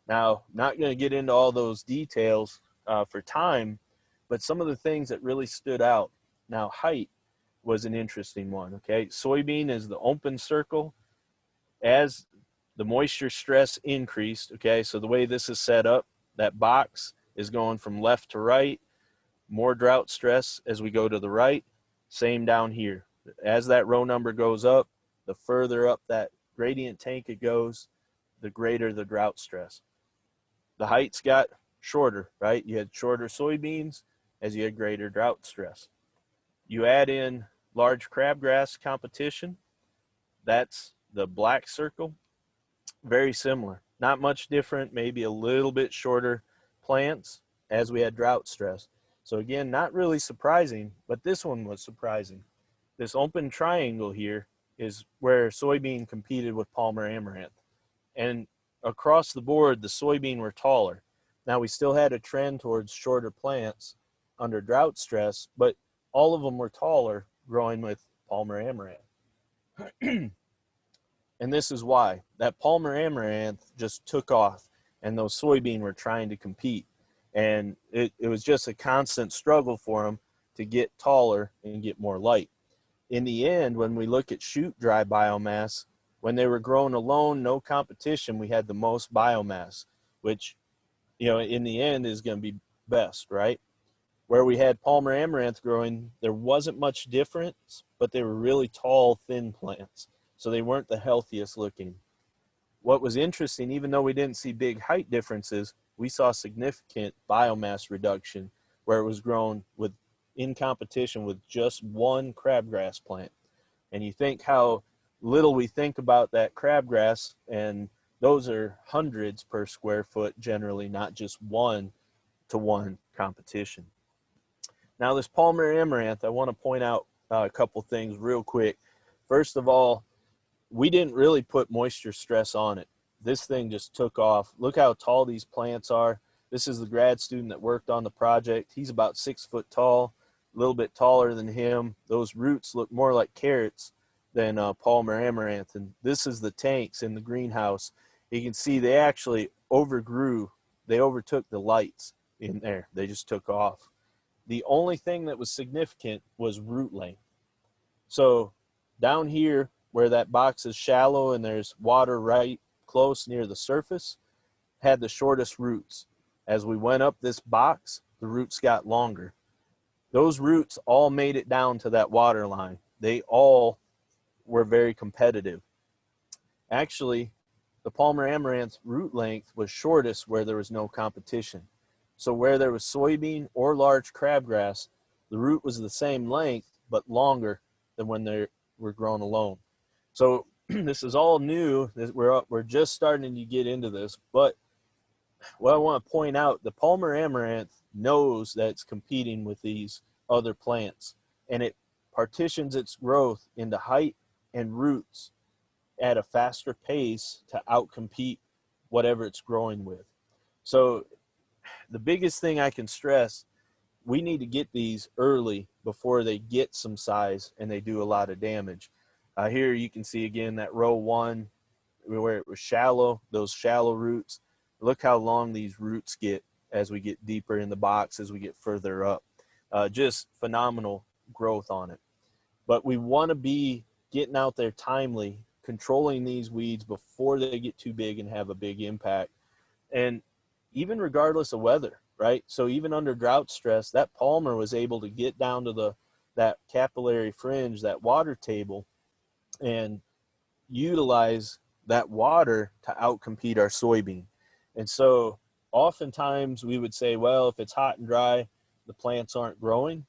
[SPEAKER 9] Now, not going to get into all those details for time, but some of the things that really stood out. Now, height was an interesting one, okay? Soybean is the open circle. As the moisture stress increased, okay, so the way this is set up, that box is going from left to right, more drought stress as we go to the right, same down here. As that row number goes up, the further up that gradient tank it goes, the greater the drought stress. The heights got shorter, right? You had shorter soybeans as you had greater drought stress. You add in large crabgrass competition, that's the black circle. Very similar, not much different, maybe a little bit shorter plants as we had drought stress. So again, not really surprising, but this one was surprising. This open triangle here is where soybean competed with Palmer amaranth. And across the board, the soybean were taller. Now we still had a trend towards shorter plants under drought stress, but all of them were taller growing with Palmer amaranth. And this is why. That Palmer amaranth just took off and those soybean were trying to compete. And it was just a constant struggle for them to get taller and get more light. In the end, when we look at shoot dry biomass, when they were growing alone, no competition, we had the most biomass, which, you know, in the end is going to be best, right? Where we had Palmer amaranth growing, there wasn't much difference, but they were really tall, thin plants. So they weren't the healthiest looking. What was interesting, even though we didn't see big height differences, we saw significant biomass reduction where it was grown in competition with just one crabgrass plant. And you think how little we think about that crabgrass, and those are hundreds per square foot generally, not just 1 to 1 competition. Now this Palmer amaranth, I want to point out a couple things real quick. First of all, we didn't really put moisture stress on it. This thing just took off. Look how tall these plants are. This is the grad student that worked on the project. He's about 6 foot tall, a little bit taller than him. Those roots look more like carrots than Palmer amaranth. And this is the tanks in the greenhouse. You can see they actually overgrew. They overtook the lights in there. They just took off. The only thing that was significant was root length. So down here where that box is shallow and there's water right close near the surface, had the shortest roots. As we went up this box, the roots got longer. Those roots all made it down to that water line. They all were very competitive. Actually, the Palmer amaranth root length was shortest where there was no competition. So where there was soybean or large crabgrass, the root was the same length, but longer than when they were grown alone. So this is all new. We're just starting to get into this, but what I want to point out, the Palmer amaranth knows that it's competing with these other plants, and it partitions its growth into height and roots at a faster pace to outcompete whatever it's growing with. So the biggest thing I can stress, we need to get these early before they get some size and they do a lot of damage. Here you can see again that row 1 where it was shallow, those shallow roots. Look how long these roots get as we get deeper in the box, as we get further up. Just phenomenal growth on it. But we want to be getting out there timely, controlling these weeds before they get too big and have a big impact. And even regardless of weather, right? So even under drought stress, that Palmer was able to get down to that capillary fringe, that water table, and utilize that water to outcompete our soybean. And so oftentimes we would say, well, if it's hot and dry, the plants aren't growing.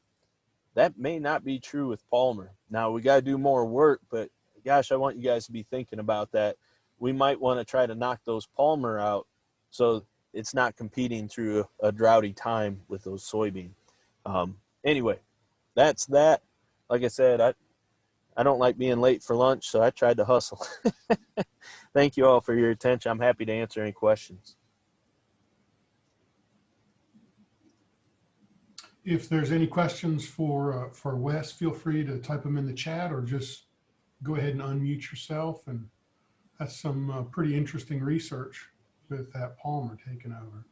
[SPEAKER 9] That may not be true with Palmer. Now we got to do more work, but gosh, I want you guys to be thinking about that. We might want to try to knock those Palmer out so it's not competing through a droughty time with those soybean. Anyway, that's that. Like I said, I don't like being late for lunch, so I tried to hustle. Thank you all for your attention. I'm happy to answer any questions.
[SPEAKER 6] If there's any questions for Wes, feel free to type them in the chat or just go ahead and unmute yourself. And that's some pretty interesting research with that Palmer taking over.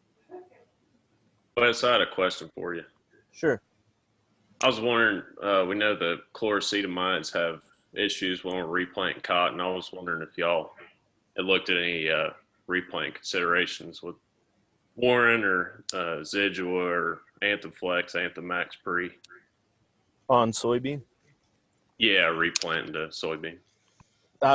[SPEAKER 10] Wes, I had a question for you.
[SPEAKER 9] Sure.
[SPEAKER 10] I was wondering, we know the chlorocetamines have issues when we're replanting cotton. I was wondering if y'all had looked at any replanting considerations with Warren or Zidua or Anthoflex, Anthamax Pre.
[SPEAKER 9] On soybean?
[SPEAKER 10] Yeah, replanting to soybean.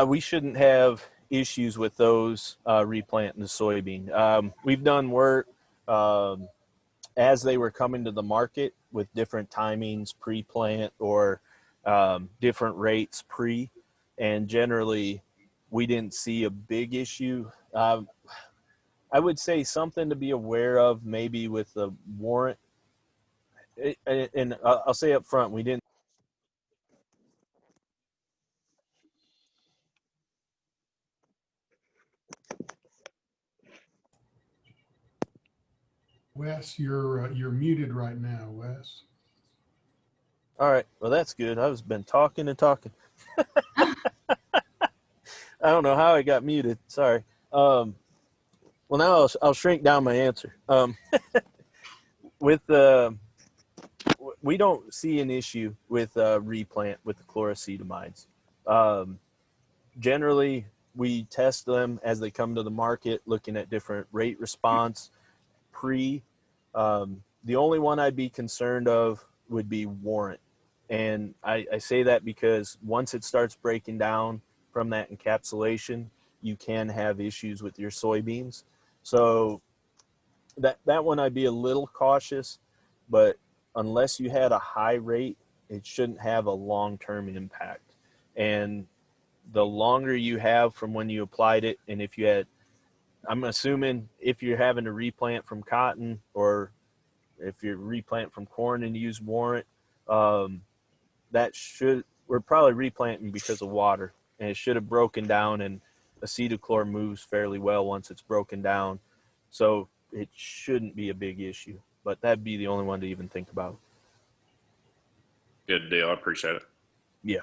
[SPEAKER 9] We shouldn't have issues with those replanting the soybean. We've done work as they were coming to the market with different timings pre-plant or different rates pre, and generally we didn't see a big issue. I would say something to be aware of maybe with the warrant, and I'll say up front, we didn't.
[SPEAKER 6] Wes, you're muted right now, Wes.
[SPEAKER 9] All right, well that's good. I've been talking and talking. I don't know how I got muted. Sorry. Well, now I'll shrink down my answer. We don't see an issue with replant with the chlorocetamines. Generally, we test them as they come to the market, looking at different rate response. The only one I'd be concerned of would be warrant. And I say that because once it starts breaking down from that encapsulation, you can have issues with your soybeans. So that one I'd be a little cautious, but unless you had a high rate, it shouldn't have a long-term impact. And the longer you have from when you applied it, and if you had, I'm assuming if you're having to replant from cotton or if you're replant from corn and use warrant, we're probably replanting because of water, and it should have broken down, and acetochlor moves fairly well once it's broken down. So it shouldn't be a big issue, but that'd be the only one to even think about.
[SPEAKER 10] Good deal. I appreciate it.
[SPEAKER 9] Yeah.